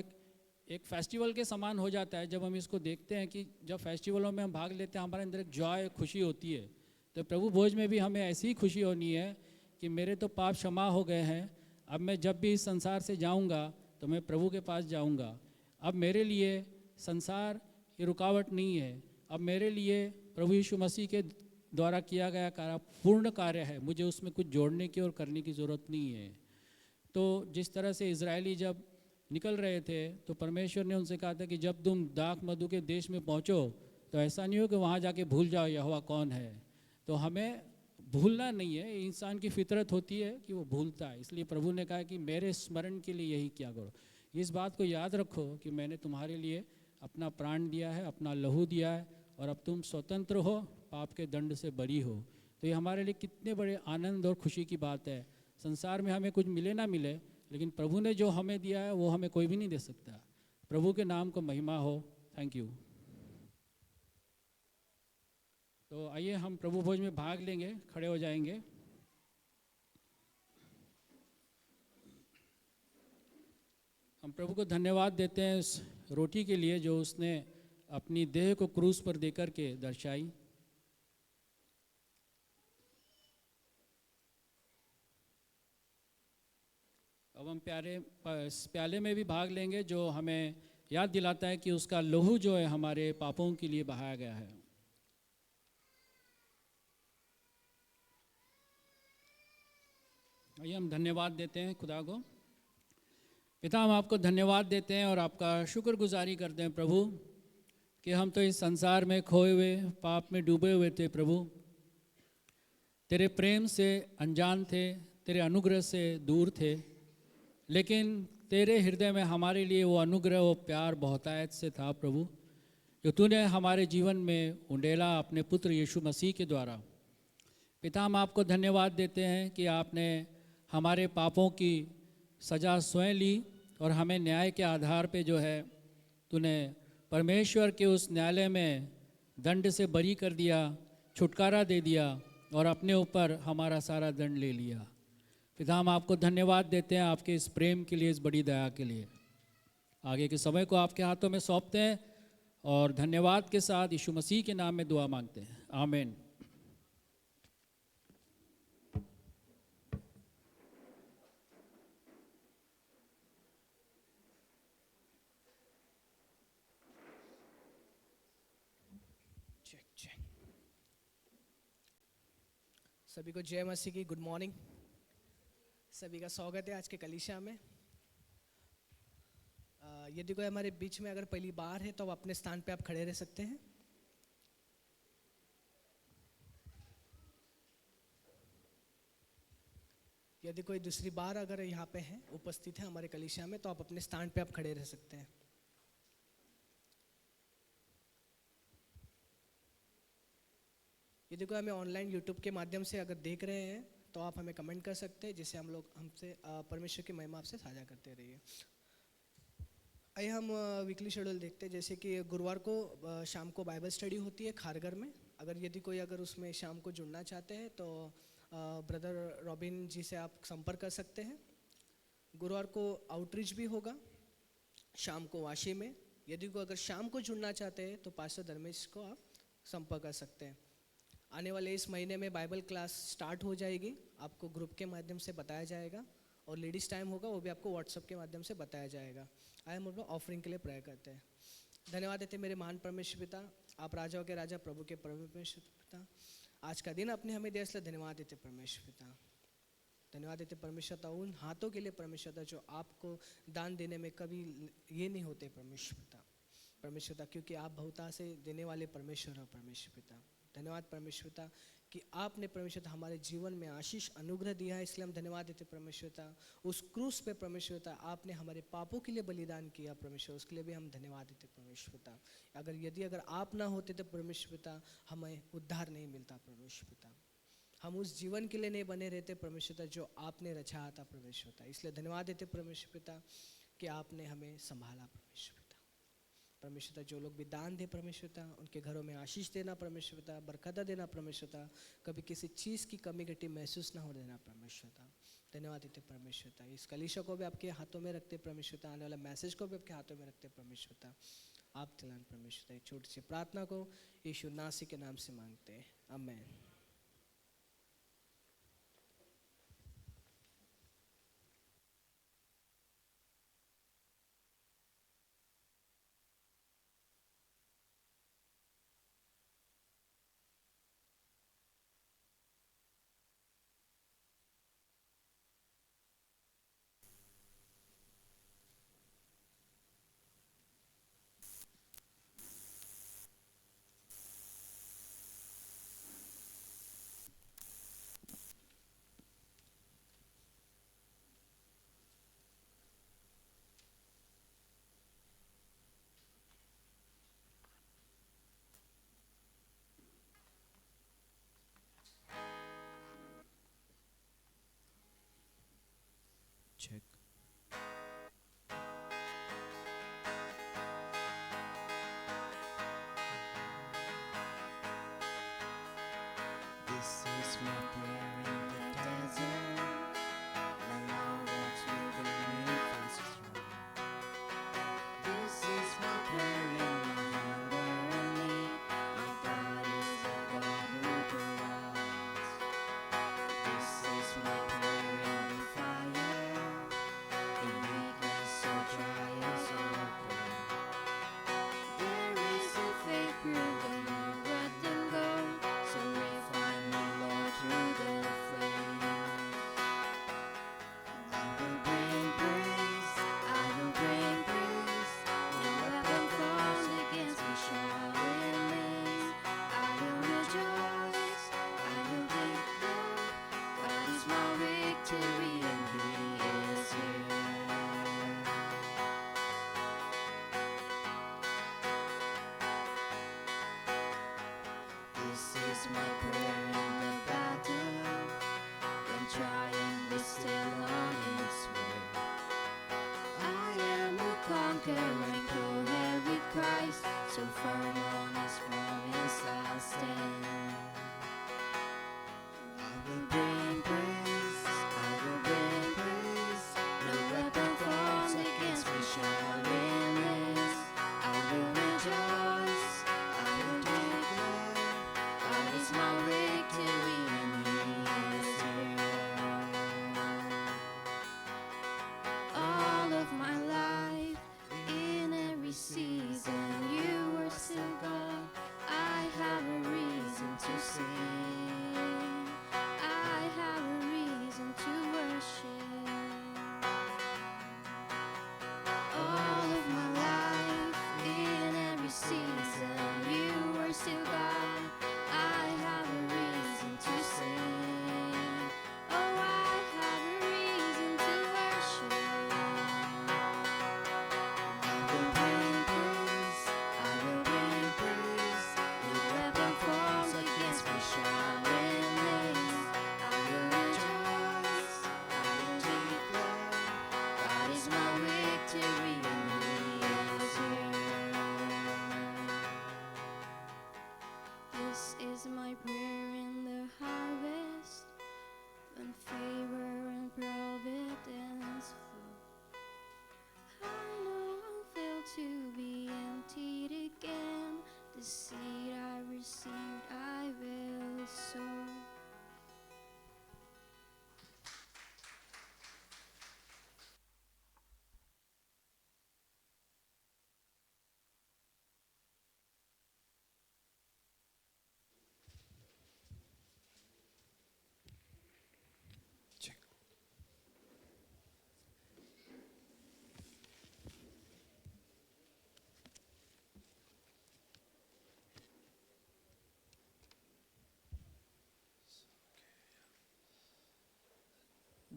एक फेस्टिवल के समान हो जाता है जब हम इसको देखते हैं कि जब फेस्टिवलों में हम भाग लेते हैं हमारे अंदर एक जॉय, खुशी होती है। तो प्रभु भोज में भी हमें ऐसी ही खुशी होनी है कि मेरे तो पाप क्षमा हो गए हैं, अब मैं जब भी इस संसार से जाऊंगा तो मैं प्रभु के पास जाऊंगा। अब मेरे लिए संसार ये रुकावट नहीं है, अब मेरे लिए प्रभु यीशु मसीह के द्वारा किया गया कार्य पूर्ण कार्य है, मुझे उसमें कुछ जोड़ने की और करने की ज़रूरत नहीं है। तो जिस तरह से इजरायली जब निकल रहे थे तो परमेश्वर ने उनसे कहा था कि जब तुम दाख मधु के देश में पहुँचो तो ऐसा नहीं हो कि वहाँ जाके भूल जाओ यहोवा कौन है। तो हमें भूलना नहीं है, इंसान की फितरत होती है कि वो भूलता है, इसलिए प्रभु ने कहा कि मेरे स्मरण के लिए यही क्या करो। इस बात को याद रखो कि मैंने तुम्हारे लिए अपना प्राण दिया है, अपना लहू दिया है और अब तुम स्वतंत्र हो, पाप के दंड से बरी हो। तो ये हमारे लिए कितने बड़े आनंद और खुशी की बात है। संसार में हमें कुछ मिले ना मिले, लेकिन प्रभु ने जो हमें दिया है वो हमें कोई भी नहीं दे सकता। प्रभु के नाम को महिमा हो। Thank you. तो आइए हम प्रभु भोज में भाग लेंगे, खड़े हो जाएंगे। हम प्रभु को धन्यवाद देते हैं इस रोटी के लिए जो उसने अपनी देह को क्रूस पर देकर के दर्शाई। अब हम प्याले में भी भाग लेंगे जो हमें याद दिलाता है कि उसका लहू जो है हमारे पापों के लिए बहाया गया है। आइए हम धन्यवाद देते हैं खुदा को। पिता, हम आपको धन्यवाद देते हैं और आपका शुक्रगुजारी करते हैं प्रभु कि हम तो इस संसार में खोए हुए, पाप में डूबे हुए थे प्रभु, तेरे प्रेम से अनजान थे, तेरे अनुग्रह से दूर थे, लेकिन तेरे हृदय में हमारे लिए वो अनुग्रह, वो प्यार बहुतायत से था प्रभु, जो तूने हमारे जीवन में उंडेला अपने पुत्र यीशु मसीह के द्वारा। पिता, हम आपको धन्यवाद देते हैं कि आपने हमारे पापों की सज़ा स्वयं ली और हमें न्याय के आधार पे जो है तूने परमेश्वर के उस न्यायालय में दंड से बरी कर दिया, छुटकारा दे दिया और अपने ऊपर हमारा सारा दंड ले लिया। पिता, हम आपको धन्यवाद देते हैं आपके इस प्रेम के लिए, इस बड़ी दया के लिए। आगे के समय को आपके हाथों में सौंपते हैं और धन्यवाद के साथ यीशु मसीह के नाम में दुआ मांगते हैं। आमीन। सभी को जय मसीह की गुड मॉर्निंग। सभी का स्वागत है आज के कलीसिया में। यदि कोई हमारे बीच में अगर पहली बार है तो आप अपने स्थान पे आप खड़े रह सकते हैं। यदि कोई दूसरी बार अगर यहाँ पे है, उपस्थित है हमारे कलीसिया में, तो आप अपने स्थान पे आप खड़े रह सकते हैं। यदि कोई हमें ऑनलाइन यूट्यूब के माध्यम से अगर देख रहे हैं तो आप हमें कमेंट कर सकते हैं, जिससे हम लोग हमसे परमेश्वर की महिमा आपसे साझा करते रहिए। आइए हम वीकली शेड्यूल देखते हैं। जैसे कि गुरुवार को शाम को बाइबल स्टडी होती है खारघर में। अगर यदि कोई अगर उसमें शाम को जुड़ना चाहते हैं तो ब्रदर रॉबिन जी से आप संपर्क कर सकते हैं। गुरुवार को आउटरीच भी होगा शाम को वाशी में। यदि कोई अगर शाम को जुड़ना चाहते हैं तो पास्टर धर्मेश को आप संपर्क कर सकते हैं। आने वाले इस महीने में बाइबल क्लास स्टार्ट हो जाएगी, आपको ग्रुप के माध्यम से बताया जाएगा, और लेडीज़ टाइम होगा वो भी आपको व्हाट्सएप के माध्यम से बताया जाएगा। आइए हम लोग ऑफरिंग के लिए प्रेयर करते हैं। धन्यवाद देते मेरे महान परमेश्वर पिता, आप राजाओं के राजा, प्रभु के परमेश्वर पिता। आज का दिन आपने हमें दिया इसलिए धन्यवाद देते परमेश्वर पिता। धन्यवाद देते परमेश्वर पिता उन हाथों के लिए परमेश्वर पिता जो आपको दान देने में कभी ये नहीं होते परमेश्वर पिता। परमेश्वर पिता क्योंकि आप बहुता से देने वाले परमेश्वर हो परमेश्वर पिता। धन्यवाद परमेश्वर पिता कि आपने परमेश्वर पिता हमारे जीवन में आशीष अनुग्रह दिया है, इसलिए हम धन्यवाद देते परमेश्वर पिता। उस क्रूस पे परमेश्वर पिता आपने हमारे पापों के लिए बलिदान किया परमेश्वर, उसके लिए भी हम धन्यवाद देते परमेश्वर पिता। अगर आप ना होते तो परमेश्वर पिता हमें उद्धार नहीं मिलता परमेश्वर पिता। हम उस जीवन के लिए नहीं बने रहते परमेश्वर पिता जो आपने रचा था परमेश्वर पिता। इसलिए धन्यवाद देते परमेश्वर पिता कि आपने हमें संभाला परमेश्वर पिता। परमेश्वर जो लोग भी दान दे परमेश्वर उनके घरों में आशीष देना परमेश्वर, बरकत देना परमेश्वर, कभी किसी चीज़ की कमी घटी महसूस ना हो देना परमेश्वर। धन्यवाद देते परमेश्वर। इस कलीसिया को भी आपके हाथों में रखते परमेश्वर, आने वाला मैसेज को भी आपके हाथों में रखते परमेश्वर। आप चलान परमेश्वर। एक छोटी सी प्रार्थना को यीशु नासी के नाम से मांगते हैं, आमीन। check. This is my prayer in the desert. I know that you believe it's true. This is my prayer in my hunger and need. My God is the God who provides. This is my prayer in the fire, in weakness or trials or pain. There is a faith greater than breath and gold, so refine me, Lord, through the flames. I will bring praise, I will bring praise. No weapon formed against me shall remain. I will rejoice, I will declare, God is my victory and He is here. This is my prayer in the battle, when triumph is still on its way. I am a conqueror, co-heir with Christ, so firm on His promise I'll stand. I will bring praise, I will bring praise. No weapon formed against me shall remain. I will rejoice, I will declare, God is my victory and He is here. All of my life, in every season, you were still God. I have a reason to sing. I have a reason to worship. All of my life, in every season, you were still God. I have a reason to sing. Oh, I have a reason to worship. I will bring praise, I will bring praise. No weapon formed against me shall remain. I will rejoice, I will declare, God is my victory and He is here. This is my prayer in the harvest, when favor and providence flow. I know I'm filled to be emptied again. The seed I received I will sow.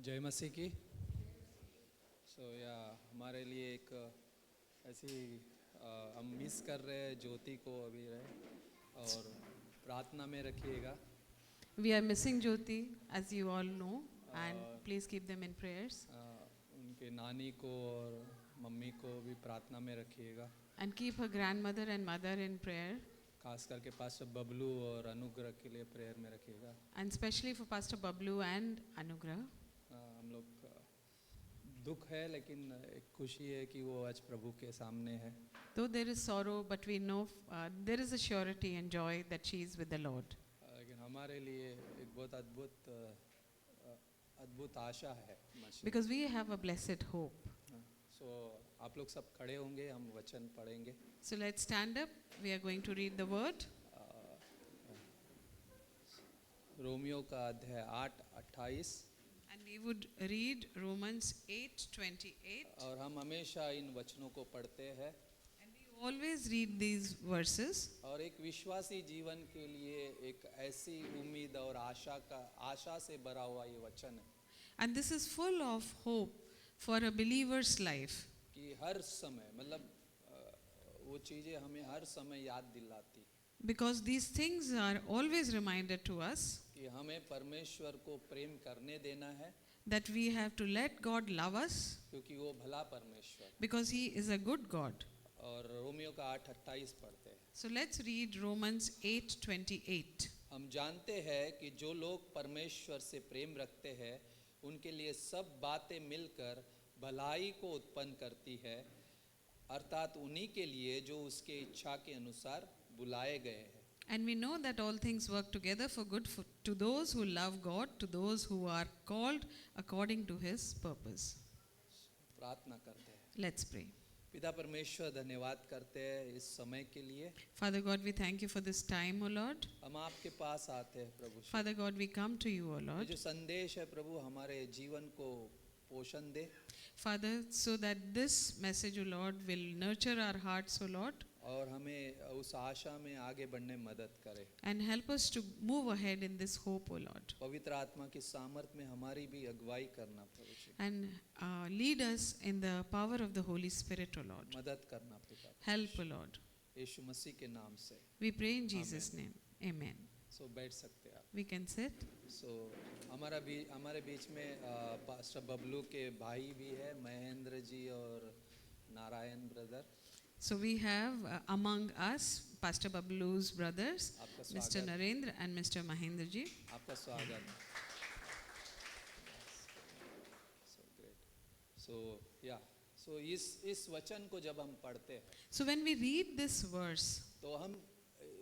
जय मसीह की। या हमारे लिए एक ऐसी हम miss कर रहे हैं ज्योति को अभी रहे और प्रार्थना में रखिएगा। We are missing Jyoti, as you all know, and please keep them in prayers. उनके नानी को और मम्मी को भी प्रार्थना में रखिएगा। and keep her grandmother and mother in prayer, खास करके पास्टर बबलू और अनुग्रह के लिए प्रेयर में रखिएगा। and especially for Pastor Bablu and Anugrah. हम लोग दुख है लेकिन एक खुशी है कि वो आज प्रभु के सामने है। Though there is sorrow, but we know there is a surety and joy that she is with the Lord. लेकिन हमारे लिए एक बहुत अद्भुत आशा है मसीह। Because we have a blessed hope. सो आप लोग सब खड़े होंगे, हम वचन पढ़ेंगे। So let's stand up. We are going to read the word. Romeo का अध्याय 8:28। And we would read Romans 8:28. और हम हमेशा इन वचनों को पढ़ते हैं And we always read these verses. और एक विश्वासी जीवन के लिए एक ऐसी उम्मीद और आशा से भरा हुआ ये वचन है And this is full of hope for a believer's life. कि हर समय मतलब वो चीज़ें हमें हर समय याद दिलाती Because these things are always reminded to us कि हमें परमेश्वर को प्रेम करने देना है that we have to let God love us क्योंकि वो भला परमेश्वर है। because He is a good God. और रोमियो का 8:28 पढ़ते हैं। So let's read Romans 8:28. हम जानते हैं कि जो लोग परमेश्वर से प्रेम रखते हैं उनके लिए सब बातें मिलकर भलाई को उत्पन्न करती है, अर्थात उन्हीं के लिए जो उसके इच्छा के अनुसार बुलाए गए हैं। And we know that all things work together for good to those who love God, to those who are called according to His purpose. प्रार्थना करते हैं। Let's pray. पिता परमेश्वर, धन्यवाद करते हैं इस समय के लिए। Father God, we thank you for this time, O Lord. हम आपके पास आते हैं प्रभु। Father God, we come to you, O ये Lord. जो संदेश है प्रभु हमारे जीवन को पोषण दे Father, so that this message, O Lord, will nurture our hearts, O Lord, और हमें उस आशा में आगे बढ़ने में मदद करे। and help us to move ahead in this hope, O Lord. पवित्र आत्मा की सामर्थ में हमारी भी अगुवाई करना प्रभु जी। And lead us in the power of the Holy Spirit, O Lord. मदद करना पिता। Help, O Lord. यीशु मसीह के नाम से। We pray in Jesus' name. Amen. सो बैठ सकते हैं आप। We can sit. सो हमारे बीच में पास्टर बबलू के भाई भी है, महेंद्र जी और Narayan brother. So we have among us Pastor Bablu's brothers, आपका Mr. स्वागत। Narendra and Mr. Mahendra ji. आपका स्वागत। So great. सो इस वचन को जब हम पढ़ते हैं So when we read this verse, तो हम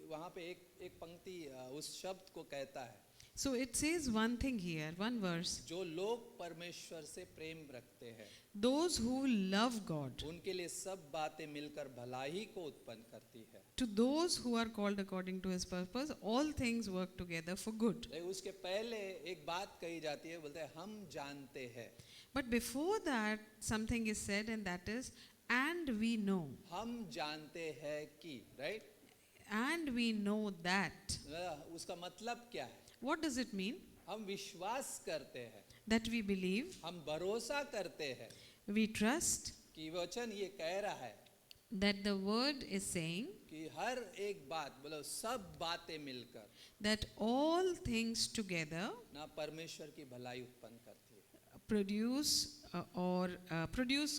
वहाँ पे एक पंक्ति उस शब्द को कहता है, so it says one thing here, one verse. जो लोग परमेश्वर से प्रेम रखते हैं Those who love God, उनके लिए सब बातें मिलकर भलाई को उत्पन्न करती है। to those who are called according to His purpose, all things work together for good. लेकिन उसके पहले एक बात कही जाती है, बोलते हैं हम जानते हैं। But before that, something is said, and that is, and we know. हम जानते हैं कि, right? And we know that. उसका मतलब क्या है? What does it mean? हम विश्वास करते हैं, That we believe, हम भरोसा करते हैं we trust कि वचन ये कह रहा है that the word is saying कि हर एक बात, बोलो सब बातें मिलकर that all things together ना परमेश्वर की भलाई उत्पन्न करती है। produce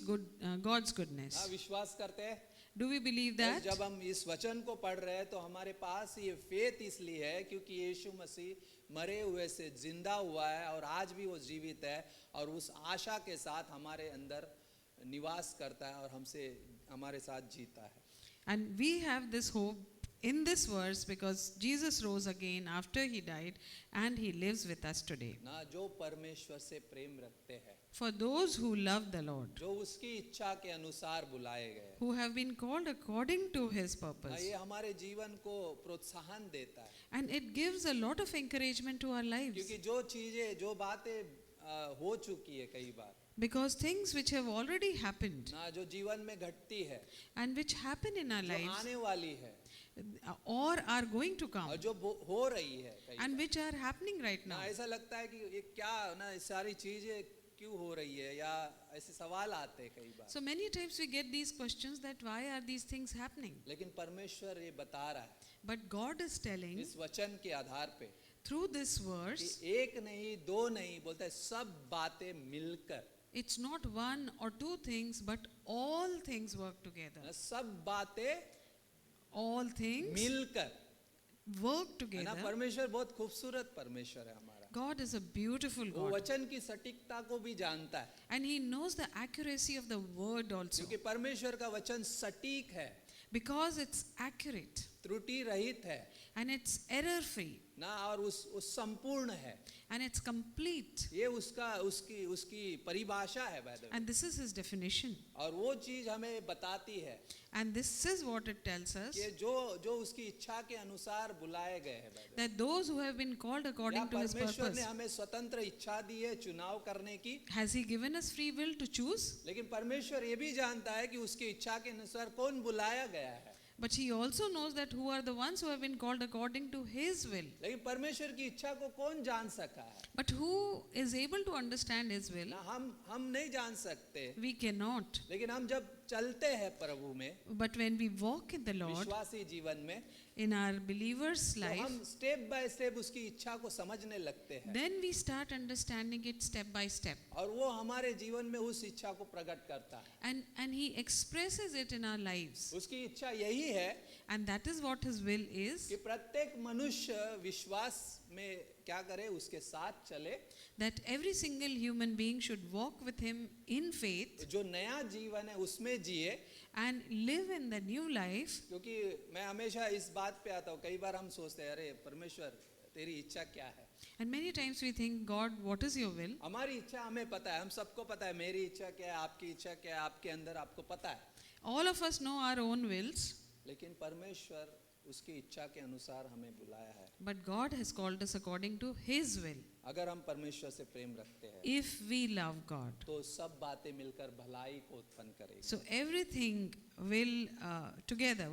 good God's हाँ, goodness. विश्वास करते हैं। Do we believe that? जब हम इस वचन को पढ़ रहे हैं तो हमारे पास ये फेथ इसलिए है क्योंकि यीशु मसीह मरे हुए से जिंदा हुआ है और आज भी वो जीवित है और उस आशा के साथ हमारे अंदर निवास करता है और हमारे साथ जीता है। And we have this hope in this verse because Jesus rose again after He died and He lives with us today. ना जो परमेश्वर से प्रेम रखते हैं, For those who love the Lord, जो उसकी इच्छा के अनुसार बुलाए गए, who have been called according to His ना purpose. ये हमारे जीवन को प्रोत्साहन देता है And it gives a lot of encouragement to our lives. क्योंकि जो बातें हो चुकी है कई बार, Because things which have already happened ना जो जीवन में घटती है, and which happen in our जो lives आने वाली है or are going to come और जो हो रही है कई and bar, which are happening right ना now. ऐसा लगता है कि ये क्या ना ये सारी चीजें क्यों हो रही है या ऐसे सवाल आते हैं कई बार। So many times we get these questions that why are these things happening? लेकिन परमेश्वर ये बता रहा है But God is telling इस वचन के आधार पे through this कि verse एक नहीं दो नहीं, बोलता है सब बातें मिलकर it's not one or two things, but all things work together. सब बातें All things मिलकर, work है ना? together. परमेश्वर बहुत खूबसूरत परमेश्वर है हमारा। God is a beautiful वो God. वचन की सटीकता को भी जानता है, And He knows the accuracy of the word also. क्योंकि परमेश्वर का वचन सटीक है, Because it's accurate त्रुटि रहित है and it's error free ना, और उस संपूर्ण है। and it's complete. ये उसकी परिभाषा है by the way। And this is His definition. और वो चीज हमें बताती है And this is what it tells us, कि जो उसकी इच्छा के अनुसार बुलाए गए हैं by the way। that those who have been called या according to His परमेश्वर purpose, ने हमें स्वतंत्र इच्छा दी है चुनाव करने की, has He given us free will to choose? लेकिन परमेश्वर ये भी जानता है कि उसकी इच्छा के अनुसार कौन बुलाया गया है। But He also knows that who are the ones who have been called according to His will. लेकिन परमेश्वर की इच्छा को कौन जान सका है But who is able to understand His will? ना, हम नहीं जान सकते, We cannot. लेकिन हम जब चलते हैं प्रभु में, But when we walk in the Lord, विश्वासी जीवन में, in our believer's तो life, हम स्टेप बाय स्टेप उसकी इच्छा को समझने लगते हैं, then we start understanding it step by step. और वो हमारे जीवन में उस इच्छा को प्रकट करता है। And He expresses it in our lives. उसकी इच्छा यही है And that is what His will is, कि प्रत्येक मनुष्य विश्वास में क्या करे, उसके साथ चले, that every single human being should walk with Him in faith जो नया जीवन है उसमें जिए। and live in the new life. क्योंकि मैं हमेशा इस बात पे आता हूँ, कई बार हम सोचते हैं अरे परमेश्वर तेरी इच्छा क्या है। And many times we think, God, what is your will? हमारी इच्छा हमें पता है, हम सबको पता है मेरी इच्छा क्या है, आपकी इच्छा क्या है, आपके अंदर आपको पता है, All of us know our own wills, लेकिन परमेश्वर उसकी इच्छा के अनुसार हमें बुलाया है। but God has called us according to His will. अगर हम परमेश्वर से प्रेम रखते हैं If we love God, तो सब बातें मिलकर भलाई को उत्पन्न करेगी। so everything will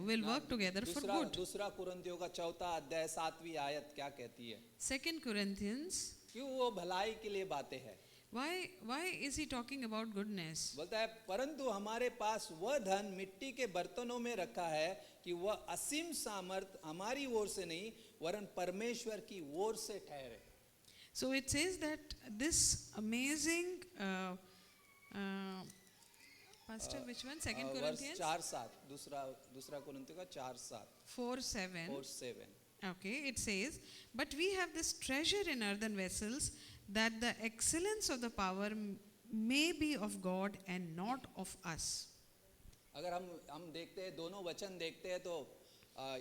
will work together for good. दूसरा कुरिन्थियों का 4 अध्याय 7वीं आयत क्या कहती है? 2 Corinthians, क्यों वो भलाई के लिए बातें हैं? why is he talking about goodness? बोलता है परंतु हमारे पास वह धन मिट्टी के बर्तनों में रखा है कि वह असीम सामर्थ हमारी ओर से नहीं वरन परमेश्वर की ओर से ठहरे। So it says that this amazing Pastor, which one? 2 वर्ष Corinthians 4:7, दूसरा कुरिन्थियों का 4:7 4:7. 4:7। Okay, it says, but we have this treasure in earthen vessels, that the excellence of the power may be of God and not of us. अगर हम देखते हैं, दोनों वचन देखते हैं तो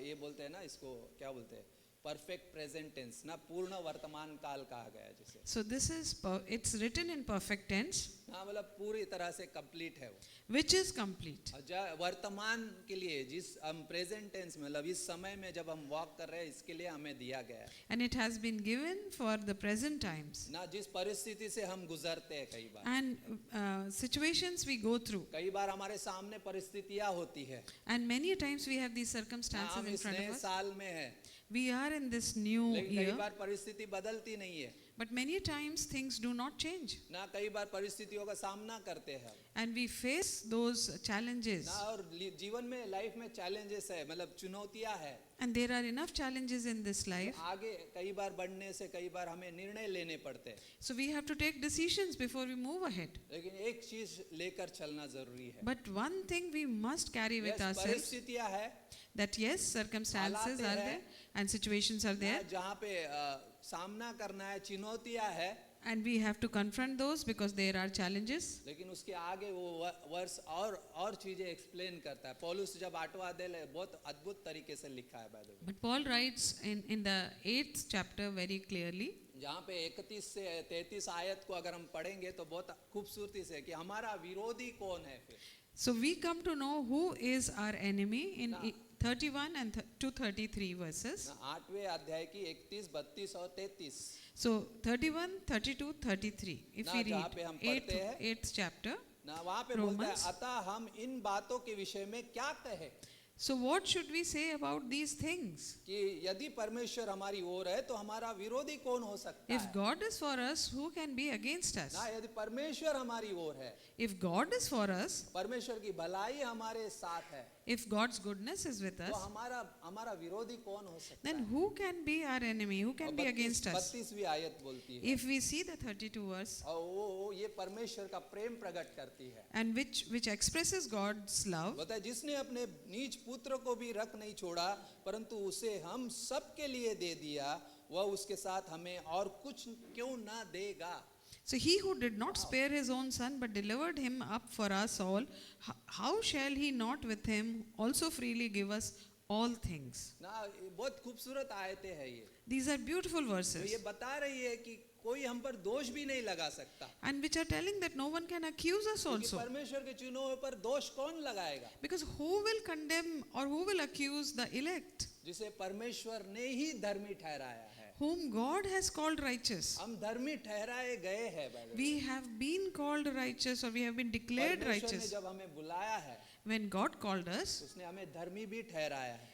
ये बोलते हैं ना, इसको क्या बोलते हैं, परफेक्ट प्रेजेंट टेंस ना, पूर्ण वर्तमान काल कहा गया है जिसे। So this is it's written in perfect tense, हाँ, मतलब पूरी तरह से कंप्लीट है वो। which is complete. वर्तमान के लिए जिस हम प्रेजेंट टेंस में, मतलब इस समय में जब हम वॉक कर रहे हैं, इसके लिए हमें दिया गया है And it has been given for the present times. ना, जिस परिस्थिति से हम गुजरते हैं कई बार। And situations we go through. कई बार हमारे सामने परिस्थितियां होती है, And many times we have these ना, circumstances हम in इस front नए of us. साल में है, We are in this new लेकिन कई year, बार परिस्थिति बदलती नहीं है but many times things do not change. ना, कई बार परिस्थितियों का सामना करते हैं हम And we face those challenges. ना, और जीवन में लाइफ में चैलेंजेस है, मतलब चुनौतियां है। And there are enough challenges in this life. आगे कई बार बढ़ने से कई बार हमें निर्णय लेने पड़ते हैं, So we have to take decisions before we move ahead. लेकिन एक चीज लेकर चलना जरूरी है। But one thing we must carry with Yes, ourselves, परिस्थितियां है that yes, circumstances हालातें are हैं, there and situations are there, ना, जहाँ पे सामना करना है, चुनौतियां है, and we have to confront those because there are challenges. लेकिन उसके आगे वो वर्ष और चीजें एक्सप्लेन करता है। पौलुस जब 8वां अध्याय बहुत अद्भुत तरीके से लिखा है, by the way, But Paul writes in the 8th chapter very clearly, जहाँ पे 31 से 33 आयत को अगर हम पढ़ेंगे तो बहुत खूबसूरती से कि हमारा विरोधी कौन है फिर। so we come to know who is our enemy in 31 and to 33 verses. 8वें अध्याय की 31, 32 और 33। So 31, 32, 33. If ना, we जहाँ पे हम read पढ़ते हैं, 8th chapter. ना, वहाँ पे बोलता Romans. है अतः हम इन बातों के विषय में क्या कहें So what should we say about these things? कि यदि परमेश्वर हमारी ओर है तो हमारा विरोधी कौन हो सकता If है? God is for us, who can be against us? ना, यदि परमेश्वर हमारी ओर है, If God is for us, परमेश्वर की भलाई हमारे साथ है, if God's goodness is with तो us, हमारा विरोधी कौन हो सकता then है? who can be our enemy? Who can be against us? 32वीं आयत बोलती है, If we see the 32 verse, और वो ये परमेश्वर का प्रेम प्रकट करती है। and which expresses God's love, बताए जिसने अपने नीच पुत्र को भी रख नहीं छोड़ा, परंतु उसे हम सब के लिए दे दिया, वह उसके साथ हमें और कुछ क्यों ना देगा? so he who did not spare his own son but delivered him up for us all, how shall he not with him also freely give us all things? ना ये बहुत खूबसूरत आयतें हैं ये। These are beautiful तो ये verses, बता रही है कि कोई हम पर दोष भी नहीं लगा सकता, and which are telling that no one can accuse us क्योंकि also. परमेश्वर के चुने हुए पर दोष कौन लगाएगा? Because who will condemn or who will accuse the elect, जिसे परमेश्वर ने ही धर्मी ठहराया है। whom God has called righteous? हम धर्मी ठहराए गए हैं। by the way। We have been called righteous, or we have been declared परमेश्वर ने righteous. जब हमें बुलाया है, When God called us, उसने हमें धर्मी भी ठहराया है।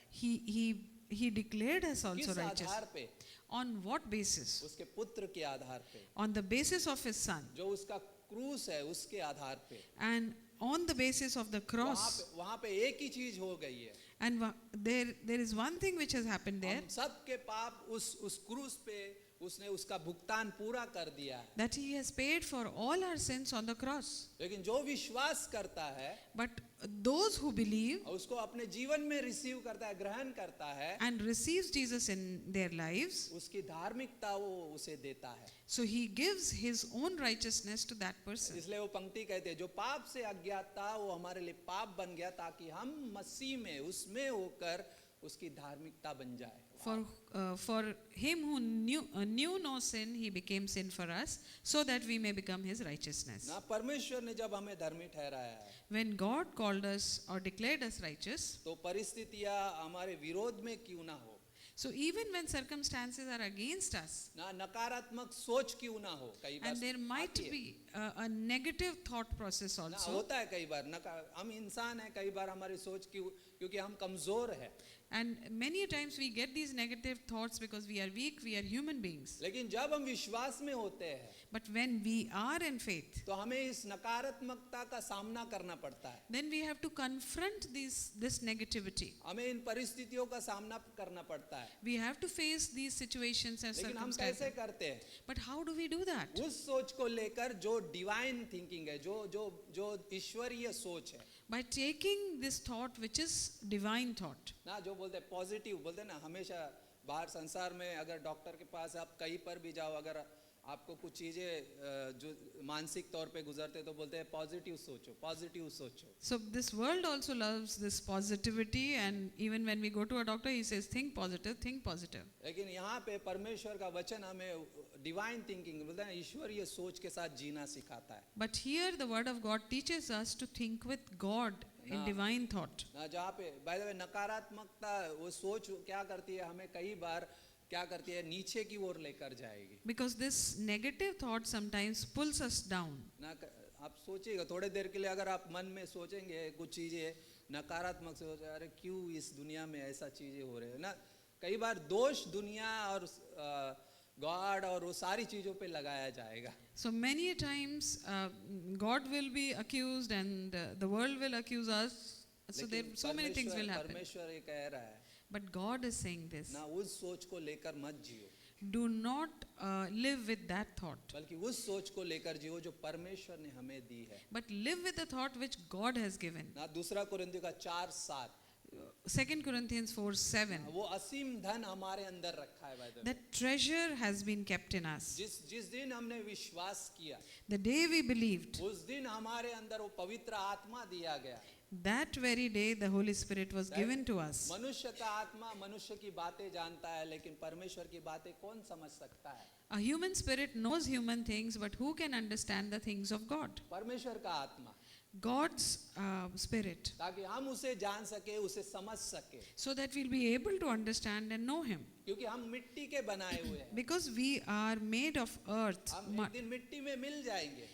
He declared us also किस righteous. आधार पे? On what basis? उसके पुत्र के आधार पे, On the basis of his son, जो उसका क्रूस है उसके आधार पे। and on the basis of the cross. वहाँ पे एक ही चीज हो गई है, And there is one thing which has happened there, हम सबके पाप उस क्रूस पे उसने उसका भुगतान पूरा कर दिया है। that he has paid for all our sins on the cross. लेकिन जो विश्वास करता है But those who believe और उसको अपने जीवन में रिसीव करता है, ग्रहण करता है, and receives Jesus in their lives, उसकी धार्मिकता वो उसे देता है। so he gives his own righteousness to that person. इसलिए वो पंक्ति कहते हैं, जो पाप से अज्ञात था वो हमारे लिए पाप बन गया, ताकि हम मसीह में उसमें होकर उसकी धार्मिकता बन जाए। For him who knew no sin, he became sin for us, so that we may become his righteousness. ना परमेश्वर ने जब हमें धर्मी ठहराया है, When God called us or declared us righteous, तो परिस्थितियां हमारे विरोध में क्यों ना हो, so even when circumstances are against us, ना नकारात्मक सोच क्यों ना हो, कई बार and there might आती है। be a negative thought process ना also, होता है कई बार, हम इंसान हैं, कई बार हमारी सोच क्योंकि हम कमजोर है, and many times we get these negative thoughts because we are weak, we are human beings. लेकिन जब हम विश्वास में होते हैं But when we are in faith, तो हमें इस नकारात्मकता का सामना करना पड़ता है, then we have to confront this negativity. हमें इन परिस्थितियों का सामना करना पड़ता है। We have to face these situations and लेकिन हम कैसे circumstances. करते हैं? But how do we do that? उस सोच को लेकर जो डिवाइन थिंकिंग है, जो ईश्वरीय सोच है By taking this thought which is divine thought. ना, जो बोलते हैं पॉजिटिव, बोलते हैं ना, हमेशा बाहर संसार में अगर डॉक्टर के पास आप कहीं पर भी जाओ, अगर आपको कुछ चीज़ें जो मानसिक तौर पे गुजरते तो बोलते हैं पॉजिटिव सोचो, पॉजिटिव सोचो। So this world also loves this positivity, and even when we go to a doctor, he says, think positive, think positive. लेकिन यहाँ पे परमेश्वर का वचन हमें डिवाइन थिंकिंग, बोलते हैं ईश्वरीय सोच के साथ जीना सिखाता है। But here the word of God teaches us to think with God in divine thought. ना जहाँ पे बाय द वे नकारात्मकता वो सोच क्या करती है, हमें कई बार क्या करती है, नीचे की ओर लेकर जाएगी। Because this negative thought sometimes pulls us down. ना आप सोचिएगा थोड़े देर के लिए, अगर आप मन में सोचेंगे कुछ चीज़ें नकारात्मक से, सोचे अरे क्यों इस दुनिया में ऐसा चीज़ें हो रहे हैं ना, कई बार दोष दुनिया और गॉड और वो सारी चीज़ों पे लगाया जाएगा। So many a times God will be accused and the world will accuse us. So there लेकिन so many things will happen. परमेश्वर ये कह रहा है But God is saying this. ना, उस सोच को लेकर मत जियो, Do not live with that thought, बल्कि उस सोच को लेकर जियो जो परमेश्वर ने हमें दी है। but live with the thought which God has given. ना दूसरा कुरिन्थियों का 4:7, 2 Corinthians 4:7. वो असीम धन हमारे अंदर रखा है। by the way। That treasure has been kept in us. जिस दिन हमने विश्वास किया, The day we believed, उस दिन हमारे अंदर वो पवित्र आत्मा दिया गया। that very day the Holy Spirit was given to us. मनुष्य का आत्मा मनुष्य की बातें जानता है, लेकिन परमेश्वर की बातें कौन समझ सकता है? A human spirit knows human things, but who can understand the things of God? परमेश्वर का आत्मा, God's spirit, ताकि हम उसे जान सके, उसे समझ सके, so that we'll be able to understand and know Him. क्योंकि हम मिट्टी के बनाए हुए हैं। Because we are made of earth, हम एक दिन मिट्टी में मिल जाएंगे,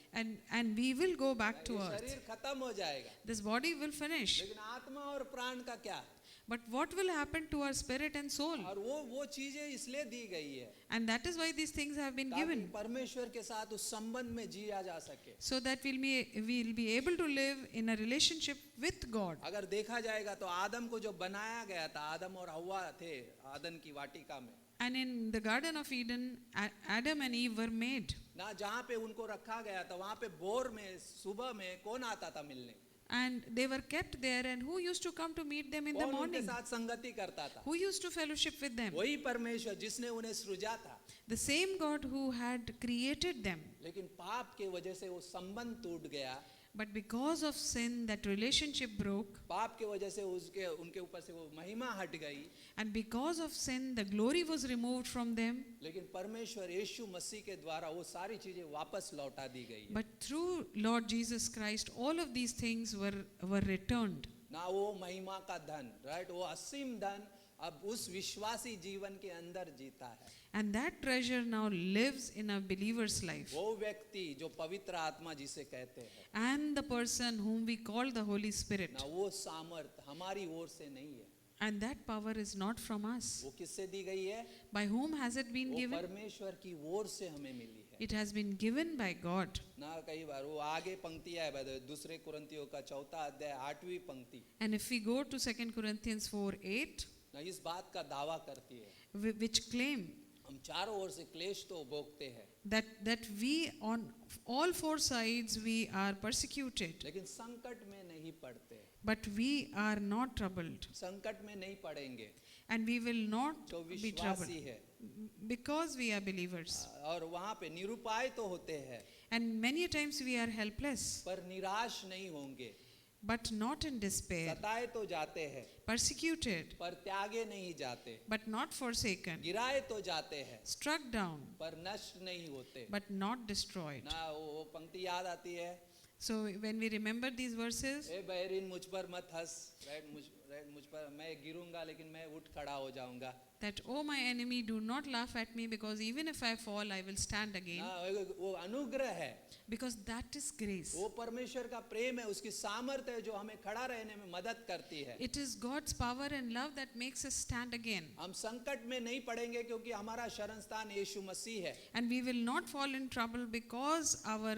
and we will go back to ये earth. शरीर खत्म हो जाएगा, This body will finish, लेकिन आत्मा और प्राण का क्या? But what will happen to our spirit and soul? और वो चीजें इसलिए दी गई है And that is why these things have been ताकि given, परमेश्वर के साथ उस संबंध में जिया जा सके. so that we'll be able to live in a relationship with God. अगर देखा जाएगा तो आदम को जो बनाया गया था, आदम और हव्वा थे आदन की वाटिका में And in the Garden of Eden, Adam and Eve were made. ना, जहाँ पे उनको रखा गया था वहाँ पे भोर में सुबह में कौन आता था मिलने, And they were kept there, and who used to come to meet them in the कौन उनके morning? साथ संगति करता था? Who used to fellowship with them? वही परमेश्वर जिसने उन्हें सृजा था. The same God who had created them. लेकिन पाप के वजह से वो संबंध टूट गया. But because of sin, that relationship broke. पाप के वजह से उनके ऊपर से वो महिमा हट गई. And because of sin, the glory was removed from them. लेकिन परमेश्वर यीशु मसीह के द्वारा वो सारी चीजें वापस लौटा दी गई है. But through Lord Jesus Christ, all of these things were returned. ना वो महिमा का धन, राइट, वो असीम धन अब उस विश्वासी जीवन के अंदर जीता है. And that treasure now lives in a believer's life. वो व्यक्ति जो पवित्र आत्मा जिसे कहते हैं, And the person whom we call the Holy Spirit. ना वो सामर्थ हमारी ओर से नहीं है. And that power is not from us. वो किससे दी गई है? By whom has it been वो given? परमेश्वर की ओर से हमें मिली है. It has been given by God. ना कई बार वो आगे पंक्ति है दूसरे कुरिन्थियों का 4 अध्याय 8वीं पंक्ति, And if we go to 2 Corinthians 4:8, ना इस बात का दावा करती है which claim हम चारों ओर से क्लेश तो भोगते हैं that we on all four sides we are persecuted, लेकिन संकट में नहीं पड़ते. but we are not troubled, संकट में नहीं पड़ेंगे and we will not जो be troubled विश्वासी है. because we are believers. और वहाँ पे निरुपाय तो होते हैं And many a times we are helpless, पर निराश नहीं होंगे. but not in despair, सताए तो जाते हैं persecuted, पर त्यागे नहीं जाते. but not forsaken, गिराए तो जाते हैं struck down, पर नष्ट नहीं होते. but not destroyed. ना वो पंक्ति याद आती है, So when we remember these verses, A Bahrain मुझ पर मत हंस, राइट, मुझ पर मैं गिरूंगा लेकिन मैं उठ खड़ा हो जाऊंगा. that, oh my enemy, do not laugh at me, because even if I fall, I will stand again. ना, वो अनुग्रह है, Because that is grace. वो परमेश्वर का प्रेम है, उसकी सामर्थ्य है जो हमें खड़ा रहने में मदद करती है. It is God's power and love that makes us stand again. हम संकट में नहीं पड़ेंगे क्योंकि हमारा शरण स्थान यीशु मसीह है. And we will not fall in trouble because our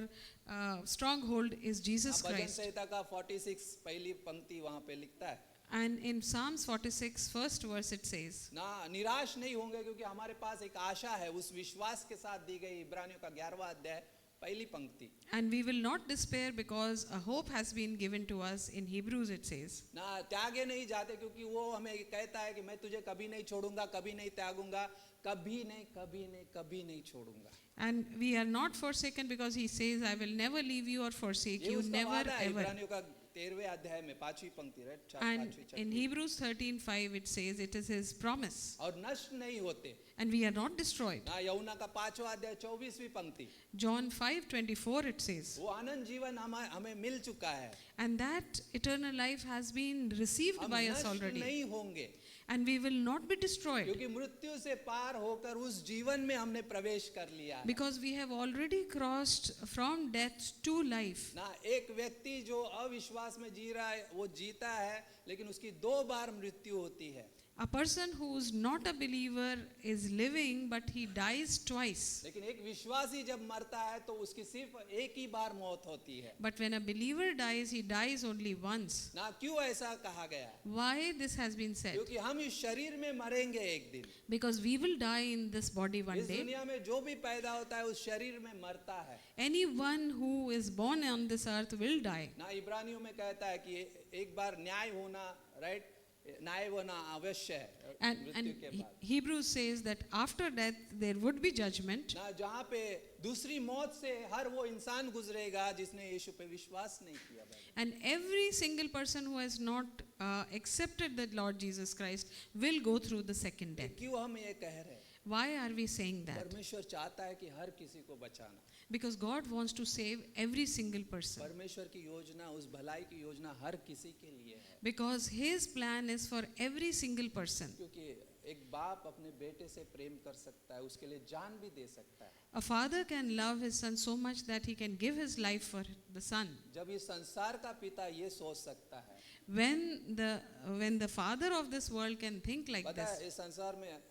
stronghold is Jesus bhajan Christ. संहिता का 46 पहली पंक्ति वहाँ पे लिखता है. And in Psalms 46, first verse, it says, ना निराश नहीं होंगे क्योंकि हमारे पास एक आशा है उस विश्वास के साथ दी गई. इब्रानियों का 11वां अध्याय पहली पंक्ति. and we will not despair because a hope has been given to us. In Hebrews it says, ना त्यागे नहीं जाते क्योंकि वो हमें कहता है कि मैं तुझे कभी नहीं छोड़ूंगा, कभी नहीं त्यागूंगा, कभी नहीं छोड़ूंगा. and we are not forsaken because he says, I will never leave you or forsake ये you, उसका never वादा है. ever. इब्रानियों का 13वें अध्याय में 5वीं पंक्ति, right, And in Hebrews 13:5 it says, it is his promise, और नष्ट नहीं होते. and we are not destroyed. ना यूहन्ना का 5वां अध्याय 24वीं पंक्ति, John 5:24 it says, वो आनंद जीवन हमें मिल चुका है. and that eternal life has been received हम by us नष्ट already, नहीं होंगे and we will not be destroyed क्योंकि मृत्यु से पार होकर उस जीवन में हमने प्रवेश कर लिया है. because we have already crossed from death to life. ना एक व्यक्ति जो अविश्वास में जी रहा है वो जीता है लेकिन उसकी 2 बार मृत्यु होती है. A person who is not a believer is living, but he dies twice. लेकिन एक विश्वासी जब मरता है तो उसकी सिर्फ एक ही बार मौत होती है. But when a believer dies, he dies only once. ना क्यों ऐसा कहा गया है? Why this has been said? क्योंकि हम इस शरीर में मरेंगे एक दिन. Because we will die in this body one इस day. दुनिया में जो भी पैदा होता है उस शरीर में मरता है. Anyone who is born on this earth will die. ना इब्रानियों में कहता है कि एक बार न्याय होना, राइट, न्याय होना अवश्य है मृत्यु के And बाद. Hebrews says that after death there would be judgment. ना जहाँ पे दूसरी मौत से हर वो इंसान गुजरेगा जिसने यीशु पे विश्वास नहीं किया. And every single person who has not accepted the Lord Jesus Christ will go through the second death. क्यों हम ये कह रहे हैं? Why are we saying that? परमेश्वर चाहता है कि हर किसी को बचाना. Because God wants to save every single person. परमेश्वर की योजना, उस भलाई की योजना हर किसी के लिए है. Because His plan is for every single person. क्योंकि एक बाप अपने बेटे से प्रेम कर सकता है, उसके लिए जान भी दे सकता है। A father can love his son so much that he can give his life for the son. जब इस संसार का पिता ये सोच सकता है, When the father of this world can think like पता this, है इस संसार में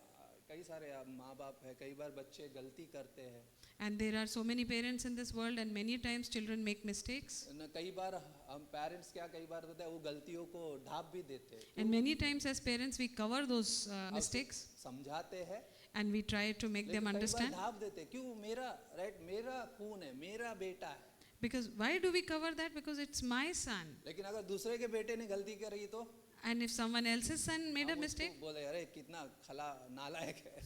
कई सारे माँ बाप है, कई बार बच्चे गलती करते हैं, and there are so many parents in this world and many times children make mistakes, न कई बार हम पेरेंट्स क्या कई बार होता है वो गलतियों को ढाप भी देते हैं, and many times as parents we cover those mistakes समझाते हैं, and we try to make them लेकिन कई बार understand. ढाप देते हैं, क्यों मेरा राइट, मेरा खून है, मेरा बेटा है। Because why do we cover that? Because it's my son. लेकिन अगर दूसरे के बेटे ने गलती करी तो And if someone else's son made a हम उसको mistake, बोले अरे कितना खला नालायक है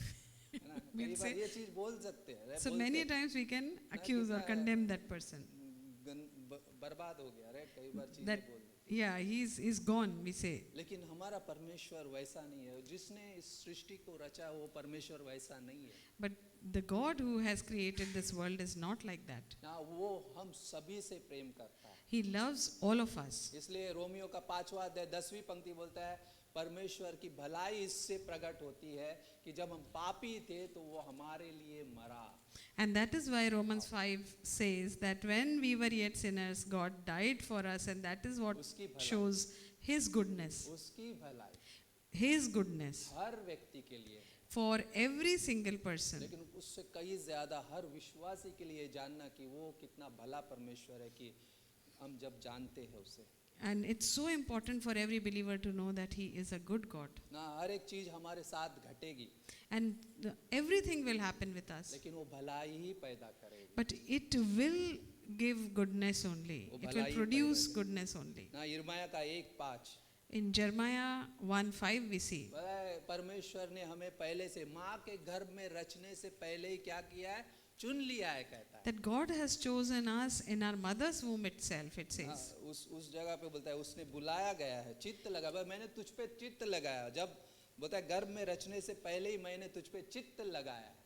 ना? We'll कई बार say- ये चीज बोल सकते हैं, so बोलते many हैं, times we can accuse or condemn that person. बर्बाद हो गया, राइट, कई बार चीजें That बोल दी। yeah, he's gone, we say. लेकिन हमारा परमेश्वर वैसा नहीं है, जिसने इस सृष्टि को रचा वो परमेश्वर वैसा नहीं है But the God who has created this world is not like that. ना, वो हम सभी से प्रेम करता है। He loves all of us. इसलिए रोमियो का 5वां अध्याय 10वीं पंक्ति बोलता है, परमेश्वर की भलाई इससे प्रकट होती है कि जब हम पापी थे तो वो हमारे लिए मरा। And that is why Romans 5 says that when we were yet sinners, God died for us, and that is what उसकी भलाई, shows His goodness. उसकी भलाई His goodness हर व्यक्ति के लिए, for every single person. लेकिन उससे कई ज्यादा हर विश्वासी के लिए जानना कि वो कितना भला परमेश्वर है, कि हम जब जानते हैं उसे And it's so important for every believer to know that He is a good God. ना, हर एक चीज हमारे साथ घटेगी And everything will happen with us. लेकिन वो भलाई ही पैदा करेगी But it will give goodness only. वो It will भलाई produce पैदा goodness only. ना। यिर्मयाह का 1:5 In Jeremiah 1:5 we see परमेश्वर ने हमें पहले से माँ के गर्भ में रचने से पहले ही क्या किया है, चुन लिया है, कहता है। that God has chosen us in our mother's womb itself, it हाँ, says. उस जगह पे बोलता है उसने बुलाया गया है, चित्त लगा, मैंने तुझ पे चित्त लगाया। जब बोलता है गर्भ में रचने से पहले ही मैंने तुझ पे चित्त लगाया है।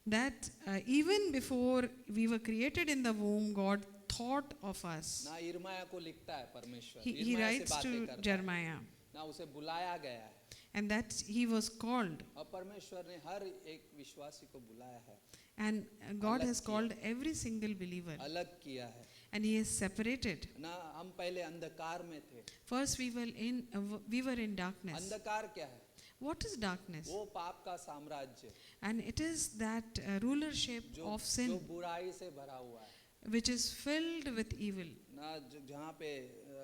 That even before we were created in the womb, God thought of us. ना यिर्मयाह को लिखता है परमेश्वर, He यिर्मयाह से writes बातें to करता है। Jeremiah, ना उसे बुलाया गया है, and that he was called. और परमेश्वर ने हर एक विश्वासी को बुलाया है, And God अलग has किया। called every single believer, अलग किया है and He is separated. ना। हम पहले अंधकार में थे। First, we were in darkness. अंधकार क्या है? What is darkness? वो पाप का साम्राज्य And it is that rulership जो of जो sin बुराई से भरा हुआ है which is filled with evil. ना, जहाँ पे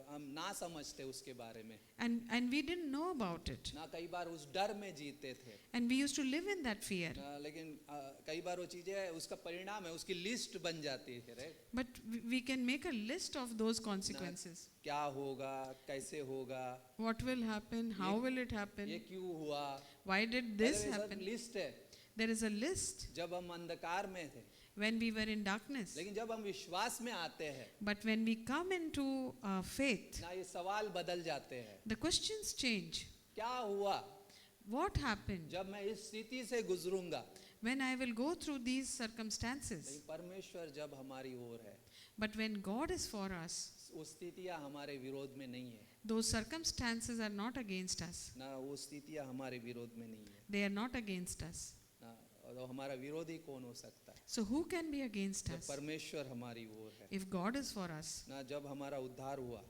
हम ना समझते उसके बारे में And we didn't know about it. ना, कई बार उस डर में जीते थे And we used to live in that fear. ना, लेकिन कई बार वो चीजें उसका परिणाम है, उसकी लिस्ट बन जाती है, right. But we can make a list of those consequences. क्या होगा, कैसे होगा, What will happen? How will it happen? ये क्यों हुआ, Why did this happen? List है। There is a list जब हम अंधकार में थे, when we were in darkness. लेकिन जब हम विश्वास में आते हैं But when we come into faith, ना, ये सवाल बदल जाते हैं। the questions change. क्या हुआ What happened जब मैं इस स्थिति से गुजरूंगा, when I will go through these circumstances? लेकिन परमेश्वर जब हमारी ओर है, But when God is for us, वो स्थितियां हमारे विरोध में नहीं है those circumstances are not against us. ना, वो स्थितियां हमारे विरोध में नहीं है They are not against us. ना। और हमारा विरोधी कौन हो सकता है So who can be against जब us परमेश्वर हमारी ओर है if God is for us? ना। जब हमारा उद्धार हुआ,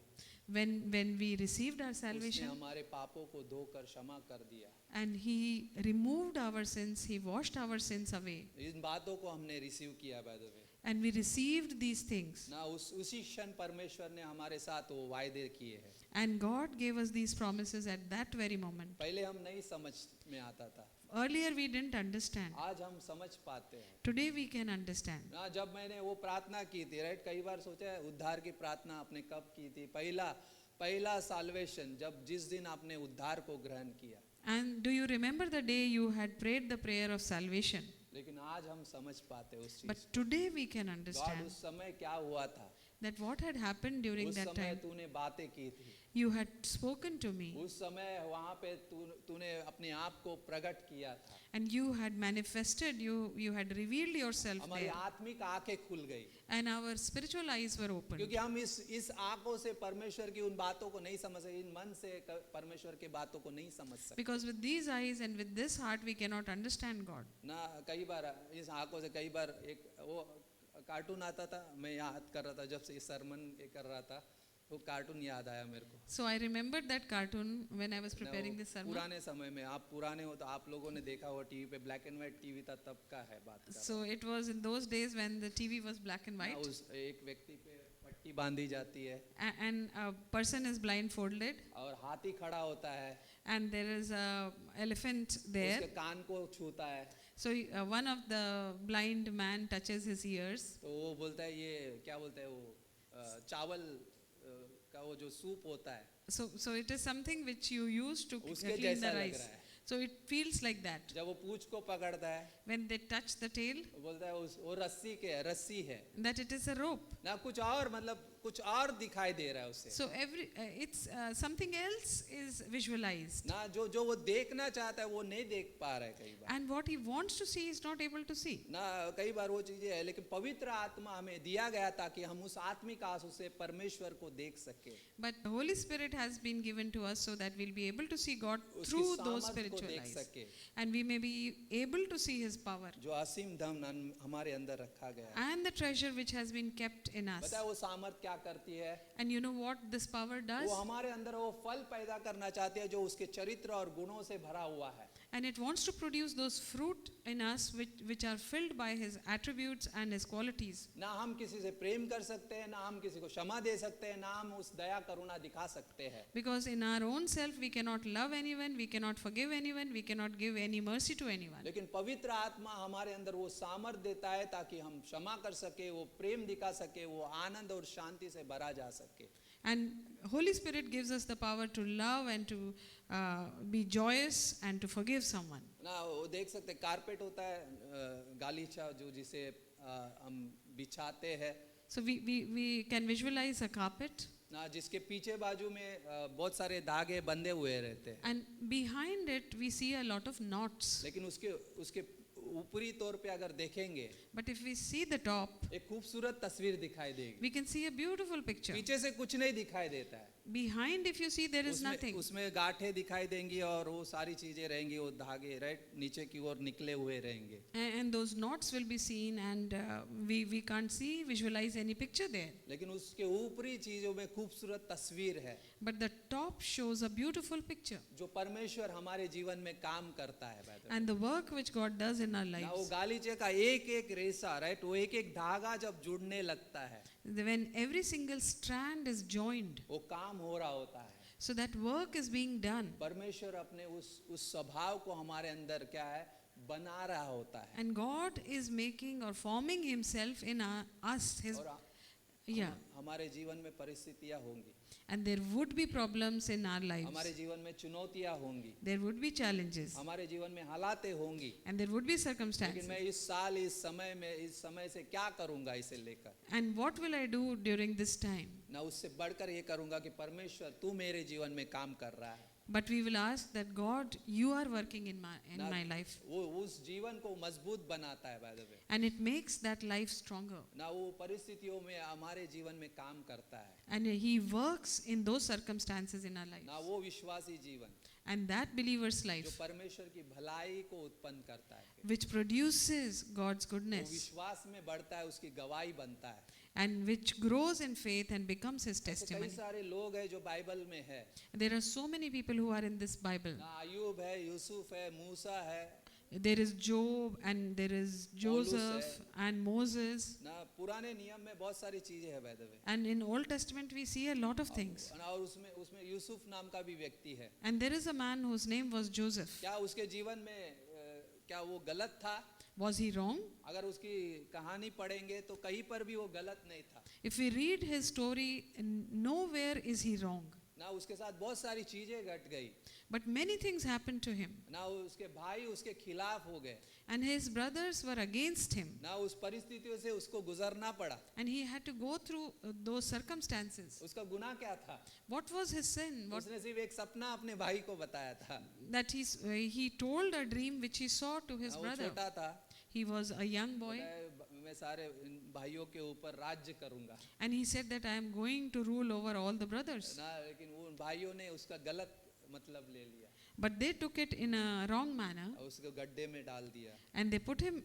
When we received our उसने salvation हमारे पापों को धोकर क्षमा कर दिया। and He removed our sins, He washed our sins away, इन बातों को हमने रिसीव किया, by the way and we received these things. ना। उसी क्षण परमेश्वर ने हमारे साथ वो वायदे किए हैं। And God gave us these promises at that very moment. पहले हम नहीं समझ में आता था, Earlier we didn't understand. आज हम समझ पाते हैं Today we can understand. ना। जब मैंने वो प्रार्थना की थी, राइट, कई बार सोचा है उद्धार की प्रार्थना आपने कब की थी, पहला साल्वेशन, जब जिस दिन आपने उद्धार को ग्रहण किया। And do you remember the day you had prayed the prayer of salvation? लेकिन आज हम समझ पाते हैं उस But चीज today we can को। God understand. उस समय क्या हुआ था, that what had happened during उस that समय time, तूने बातें की थी, you had spoken to me उस समय वहाँ पे तूने अपने आप को प्रकट किया था, and you had manifested, you had revealed yourself हमारी there, आत्मिक आंखें खुल गई, and our spiritual eyes were opened. क्योंकि हम इस आंखों से परमेश्वर की उन बातों को नहीं समझ सकते, इन मन से परमेश्वर की बातों को नहीं समझ सकते Because with these eyes and with this heart we cannot understand God. ना। कई बार इस आंखों से कई बार एक वो कार्टून आता था, मैं याद कर रहा था जब से इस सरमन कर रहा था, वो कार्टून याद आया मेरे को। So I remembered that cartoon when I was preparing ना, this sermon. पुराने समय में, आप पुराने हो तो आप लोगों ने देखा हुआ टीवी पे, ब्लैक एंड व्हाइट टीवी था तब का है बात का। So it was in those days when the TV was black and white, उस एक व्यक्ति पे पट्टी बांधी जाती है and a person is blindfolded और हाथी खड़ा होता है, and there is a elephant there. उसके कान को छूता है, So one of the blind man touches his ears. तो वो बोलता है ये क्या बोलता है वो चावल का वो जो सूप होता है, So it is something which you use to उसके clean जैसा the लग rice. रहा है। So it feels like that. जब वो पूंछ को पकड़ता है, When they touch the tail, वो बोलता है वो रस्सी है that it is a rope. ना, कुछ और मतलब कुछ और दिखाई दे रहा है उसे So it's something else is visualized, ना, जो वो देखना चाहता है वो नहीं देख पा रहा है कई बार and what he wants to see is not able to see. ना। कई बार वो चीजें है, लेकिन पवित्र आत्मा हमें दिया गया ताकि हम उस आत्मिक आंसू से परमेश्वर को देख सके, But the Holy Spirit has been given to us so that we'll be able to see God उसकी through those सामर्थ को spiritual देख eyes, सके, and we may be able to see His power जो असीम धन हमारे अंदर रखा गया है। and the treasure which has been kept in us. पता है वो सामर्थ क्या करती है? And you know what this power does? वो हमारे अंदर वो फल पैदा करना चाहती है जो उसके चरित्र और गुणों से भरा हुआ है। And it wants to produce those fruit in us which are filled by His attributes and His qualities. ना हम किसी से प्रेम कर सकते हैं, ना हम किसी को क्षमा दे सकते हैं, ना हम उस दया करुणा दिखा सकते हैं। Because in our own self we cannot love anyone, we cannot forgive anyone, we cannot give any mercy to anyone. लेकिन पवित्र आत्मा हमारे अंदर वो सामर्थ देता है ताकि हम क्षमा कर सके, वो प्रेम दिखा सके, वो आनंद और शांति से भरा जा सके। And Holy Spirit gives us the power to love and to be joyous and to forgive someone. ना वो देख सकते, कारपेट होता है गालीचा जो जिसे हम बिछाते हैं So we can visualize a carpet, ना, जिसके पीछे बाजू में बहुत सारे धागे बंधे हुए रहते हैं, and behind it we see a lot of knots. लेकिन उसके ऊपरी तौर पे अगर देखेंगे But if we see the top, एक खूबसूरत तस्वीर दिखाई देगी, we can see a beautiful picture. पीछे से कुछ नहीं दिखाई देता है, Behind, if you see, there is nothing. उसमें गांठें दिखाई देंगी और वो सारी चीजें रहेंगी, वो धागे राइट नीचे की ओर निकले हुए रहेंगे। And those knots will be seen, and we can't see, visualize any picture there. लेकिन उसके ऊपरी चीजों में खूबसूरत तस्वीर है But the top shows a beautiful picture. जो परमेश्वर हमारे जीवन में काम करता है। by the way। And the work which God does in our ना वो lives. गालीचे का एक एक रेसा राइट, वो एक एक धागा जब जुड़ने लगता है, When every single strand is joined, वो काम हो रहा होता है। so that work is being done. परमेश्वर अपने उस स्वभाव को हमारे अंदर क्या है बना रहा होता है। And God is making or forming Himself in us. और Yeah. हमारे जीवन में परिस्थितियां होंगी, And there would be problems in our lives. हमारे जीवन में चुनौतियां होंगी, There would be challenges. हमारे जीवन में हालातें होंगी, And there would be लेकिन circumstances. मैं इस साल इस समय से क्या करूंगा इसे लेकर, And what will I do during this time? ना उससे बढ़कर ये करूंगा कि परमेश्वर तू मेरे जीवन में काम कर रहा है। But we will ask that God, you are working in my life. वो उस जीवन को मजबूत बनाता है by the way। And it makes that life stronger. ना वो परिस्थितियों में हमारे जीवन में काम करता है, And He works in those circumstances in our lives. ना वो विश्वासी जीवन And that believer's जो life, परमेश्वर की भलाई को उत्पन्न करता है, which produces God's वो goodness विश्वास में बढ़ता है, उसकी गवाही बनता है। and which grows in faith and becomes His ऐसे कई testimony. सारे लोग हैं जो बाइबल में है, There are so many people who are in this Bible. ना अयूब है, यूसुफ है, मूसा है, There is Job and there is Joseph and Moses. ना पुराने नियम में बहुत सारी चीजें है by the way। And in Old Testament we see a lot of things. और उसमें यूसुफ नाम का भी व्यक्ति है। And there is a man whose name was Joseph. क्या उसके जीवन में क्या वो गलत था? Was he wrong? अगर उसकी कहानी पढ़ेंगे तो कहीं पर भी वो गलत नहीं था। If we read his story, nowhere is he wrong. ना उसके साथ बहुत सारी चीजें घट गई, But many things happened to him, ना उसके भाई उसके खिलाफ हो गए, and his brothers were against him, ना उस परिस्थितियों से उसको गुजरना पड़ा। and he had to go through those circumstances. उसका गुनाह क्या था? What was his sin? What, उसने सिर्फ एक सपना अपने भाई को बताया था। that he told a dream which he saw to his वो brother. छोटा था, He was a young boy, मैं सारे इन भाइयों के ऊपर राज्य करूंगा and he said that I am going to rule over all the brothers. ना, लेकिन वो भाइयों ने उसका गलत मतलब ले लिया But they took it in a wrong manner, और उसको गड्ढे में डाल दिया and they put him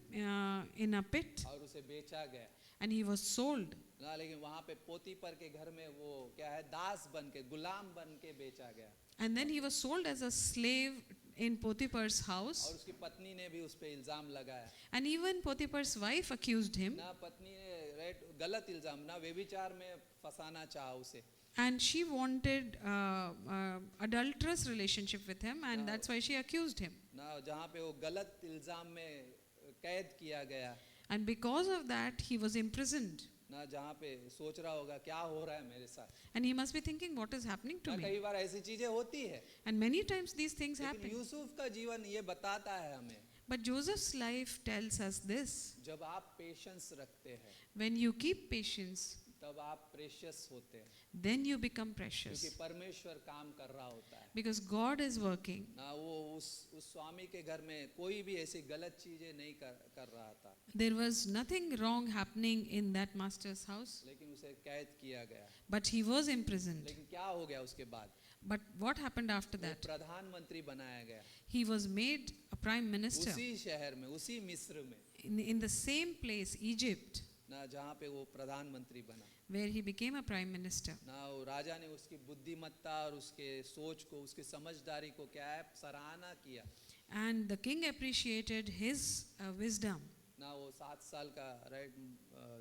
in a pit, और उसे बेचा गया and he was sold. ना। लेकिन वहां पे पोतीपर के घर में वो क्या है, दास बन के, गुलाम बन के बेचा गया, And then he was sold as a slave in Potiphar's और house, उसकी पत्नी ने भी उस पे इल्जाम लगाया and even Potiphar's wife accused him, ना। पत्नी ने गलत इल्जाम ना, व्यभिचार में फंसाना चाहा उसे, and she wanted adulterous relationship with him, and that's why she accused him. ना, जहाँ पे वो गलत इल्जाम में कैद किया गया And because of that, he was imprisoned. ना, जहाँ पे सोच रहा होगा क्या हो रहा है मेरे साथ। And he must be thinking, what is happening to ना, me? कई बार ऐसी चीजें होती है, And many times these things लेकिन happen. यूसुफ का जीवन ये बताता है हमें, But Joseph's life tells us this: जब आप पेशेंस रखते हैं when you keep patience, तब आप प्रेशियस होते हैं, then you become क्योंकि precious. परमेश्वर काम कर रहा होता है Because God is working. ना। वो उस स्वामी के घर में कोई भी ऐसी गलत चीजें नहीं कर रहा था, There was nothing wrong happening in that master's house, लेकिन उसे कैद किया गया। but he was imprisoned. लेकिन क्या हो गया उसके बाद? But what happened after वो that? प्रधानमंत्री बनाया गया He was made a prime minister उसी शहर में, उसी मिस्र में in the same place, Egypt, ना, जहाँ पे वो प्रधानमंत्री बना where he became a prime minister. ना। वो राजा ने उसकी बुद्धिमत्ता और उसके सोच को, उसकी समझदारी को क्या है, सराहना किया And the king appreciated his wisdom. ना। वो 7 साल का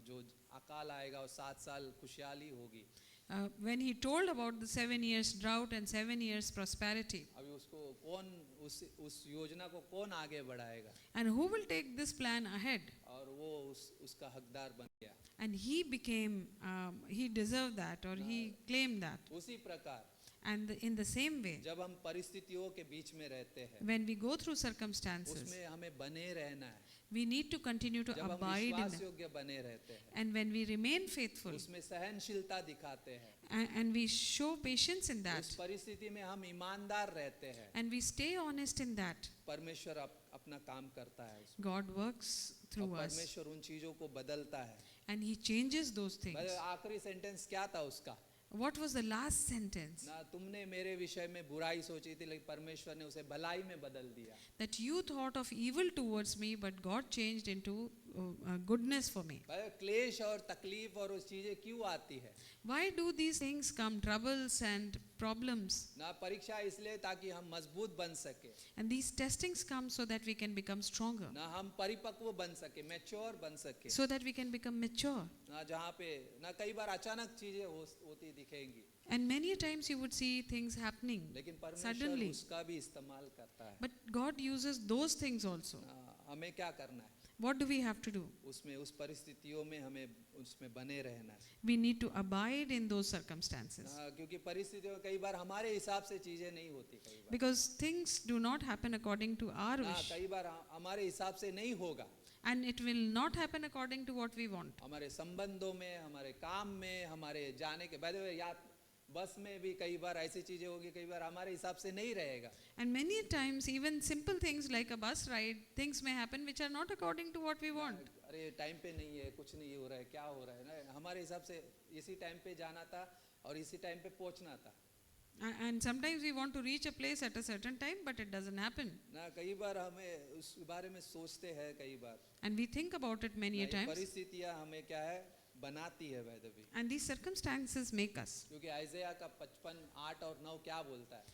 जो अकाल आएगा, वो 7 साल खुशहाली होगी। When he told about the 7 years drought and 7 years prosperity, अभी उसको कौन, उस योजना को कौन आगे बढ़ाएगा, and who will take this plan ahead? और वो उसका हकदार बन गया। And he became, he deserved that, or he claimed that. उसी प्रकार And in the same way, जब हम परिस्थितियों के बीच में रहते हैं, when we go through circumstances, उसमें हमें बने रहना है। we need to continue to जब हम abide in विश्वास them. योग्य बने रहते हैं, And when we remain faithful, उसमें सहनशीलता दिखाते हैं, and we show patience in that, उस परिस्थिति में हम ईमानदार रहते हैं, and we stay honest in that, परमेश्वर अपना काम करता है उसमें। God works और through us, परमेश्वर उन चीजों को बदलता है। and he changes those things. आखिरी सेंटेंस क्या था उसका? What was the last sentence? ना, तुमने मेरे विषय में बुराई सोची थी, लेकिन परमेश्वर ने उसे भलाई में बदल दिया। That you thought of evil towards me, but God changed into goodness for me. क्लेश और तकलीफ और उस चीजें क्यों आती है? Why do these things come, troubles and problems? ना, परीक्षा इसलिए ताकि हम मजबूत बन सके, And these testings come so that we can become stronger, ना हम परिपक्व बन सके, मैच्योर बन सके, so that we can become mature. ना जहाँ पे ना कई बार अचानक चीजें होती दिखेंगी, And many a times you would see things happening लेकिन परमेश्वर suddenly. उसका भी इस्तेमाल करता है। But God uses those things also. हमें क्या करना है? What do we have to do? उसमें, उस परिस्थितियों में हमें उसमें बने रहना है। We need to abide in those circumstances. क्योंकि परिस्थितियों में कई बार हमारे हिसाब से चीजें नहीं होती, कई बार Because things do not happen according to our wish. कई बार हमारे हिसाब से नहीं होगा। And it will not happen according to what we want. हमारे संबंधों में, हमारे काम में, हमारे जाने के बाद बस में भी कई बार ऐसी चीजें होगी, कई बार हमारे हिसाब से नहीं रहेगा। And many times even simple things like a bus ride, things may happen which are not according to what we want. अरे टाइम पे नहीं है, कुछ नहीं हो रहा है, क्या हो रहा है ना, हमारे हिसाब से इसी टाइम पे जाना था और इसी टाइम पे पहुंचना था। And sometimes we want to reach a place at a certain time, but it doesn't happen. ना कई बार हमें उस बारे में सोचते हैं, कई बार And we think about it many a times. परिस्थितियां हमें क्या है, बनाती है वैदवी। And these circumstances make us. क्योंकि आइज़ाया का 55:8 और 9 क्या बोलता है?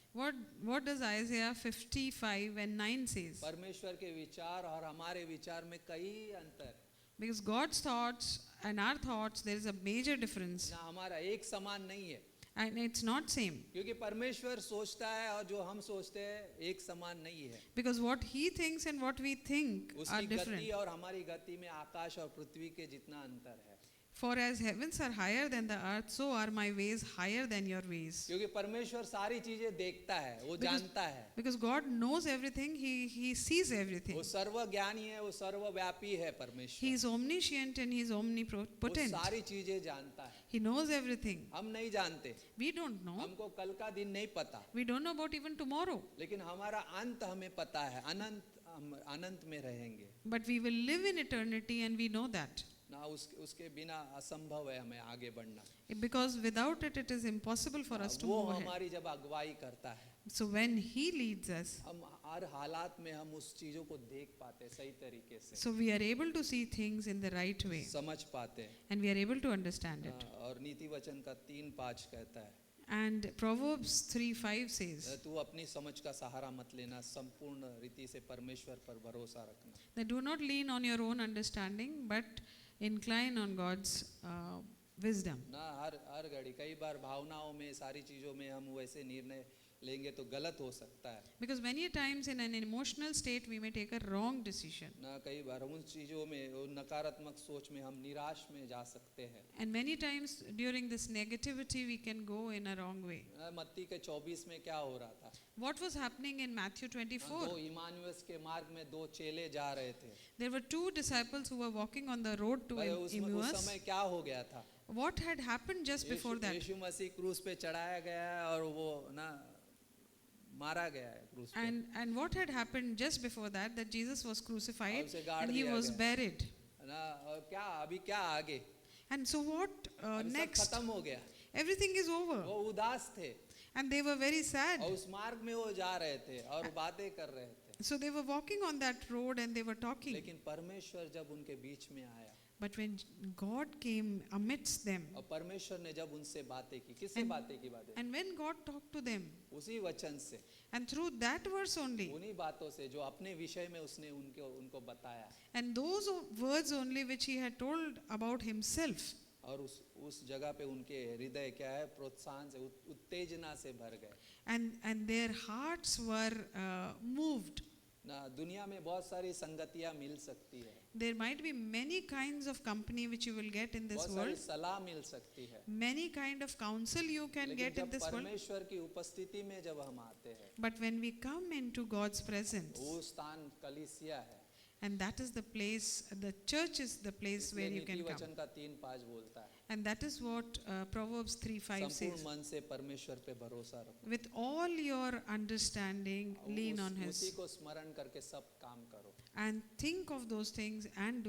What does Isaiah 55 and 9 says? परमेश्वर के विचार और हमारे विचार में कई अंतर। Because God's thoughts and our thoughts, there is a major difference. ना हमारा एक समान नहीं है। And it's not same. क्योंकि परमेश्वर सोचता है और जो हम सोचते हैं एक समान नहीं है। Because what he thinks and what we think are उसकी गति different. और हमारी गति में आकाश और पृथ्वी के जितना अंतर है। For as heavens are higher than the earth, so are my ways higher than your ways. क्योंकि परमेश्वर सारी चीजें देखता है, वो जानता है, Because God knows everything, He sees everything. वो सर्वज्ञानी है, वो सर्वव्यापी है He परमेश्वर, is omniscient and He is वो omnipotent. सारी चीजें जानता है. He knows everything. हम नहीं जानते, We don't know. हमको कल का दिन नहीं पता, We don't know about even tomorrow. लेकिन हमारा अंत हमें पता है, हम अनंत में रहेंगे But we will live in eternity and we know that. ना. उसके बिना असंभव है हमें आगे बढ़ना. Because without it, it is impossible for us to वो move ahead. हमारी जब अगुवाई करता है, So when He leads us, हम हर हालात में हम उस चीजों को देख पाते हैं सही तरीके से, so we are able to see things in the right way समझ पाते हैं. and we are able to understand it. और नीति वचन का 3:5 कहता है, And Proverbs 3:5 says तू अपनी समझ का सहारा मत लेना, संपूर्ण रीति से परमेश्वर पर भरोसा रखना. that do not lean on your own understanding, but incline on God's wisdom. ना हर घड़ी कई बार भावनाओं में सारी चीजों में हम वैसे निर्णय लेंगे तो गलत हो सकता है. Because many times in an emotional state we may take a wrong decision. ना कई बार उन चीजों में उन नकारात्मक सोच में हम निराश में जा सकते हैं. And many times during this negativity we can go in a wrong way. मत्ती के 24 में क्या हो रहा था? What was happening in Matthew 24? दो इमानुएल के मार्ग में दो चेले जा रहे थे. There were two disciples who were walking on the road to उस Emmaus. समय क्या हो गया था? What had happened just before that? यीशु मसीह क्रूस पे चढ़ाया गया है और वो ना मारा गया है क्रूस पे. And what had happened just before that Jesus was crucified उसे गाड़ and He दिया was गया. buried. ना और क्या अभी क्या आगे? And so what अभी सब next? खत्म हो गया. Everything is over. वो उदास थे And they were very sad. और उस मार्ग में वो जा रहे थे और बातें कर रहे थे. So they were walking on that road and they were talking. लेकिन परमेश्वर जब उनके बीच में आया But when God came amidst them, और परमेश्वर ने जब उनसे बातें की, किससे बातें की? बातें and when God talked to them, उसी वचन से, and through that verse only, उन्हीं बातों से जो अपने विषय में उसने उनको बताया, and those words only which He had told about Himself, और उस जगह पे उनके हृदय क्या है, प्रोत्साहन से उत्तेजना से भर गए. and their hearts were moved. ना दुनिया में बहुत सारी संगतियां मिल सकती है, There might be many kinds of company which you will get in this बहुत सारी world, सलाह मिल सकती है, many kind of counsel you can लेकिन get in जब this world. परमेश्वर की उपस्थिति में जब हम आते हैं, But when we come into God's presence, वो स्थान कलीसिया है. and that is the place, the church is the place where इसलिए you can नीति come. वचन का 3:5 बोलता है, And that is what Proverbs 3:5 संपूर्ण says. मन से परमेश्वर पे भरोसा रखो, With all your understanding, lean on उसी His. को स्मरण करके सब काम करो. And think of those things and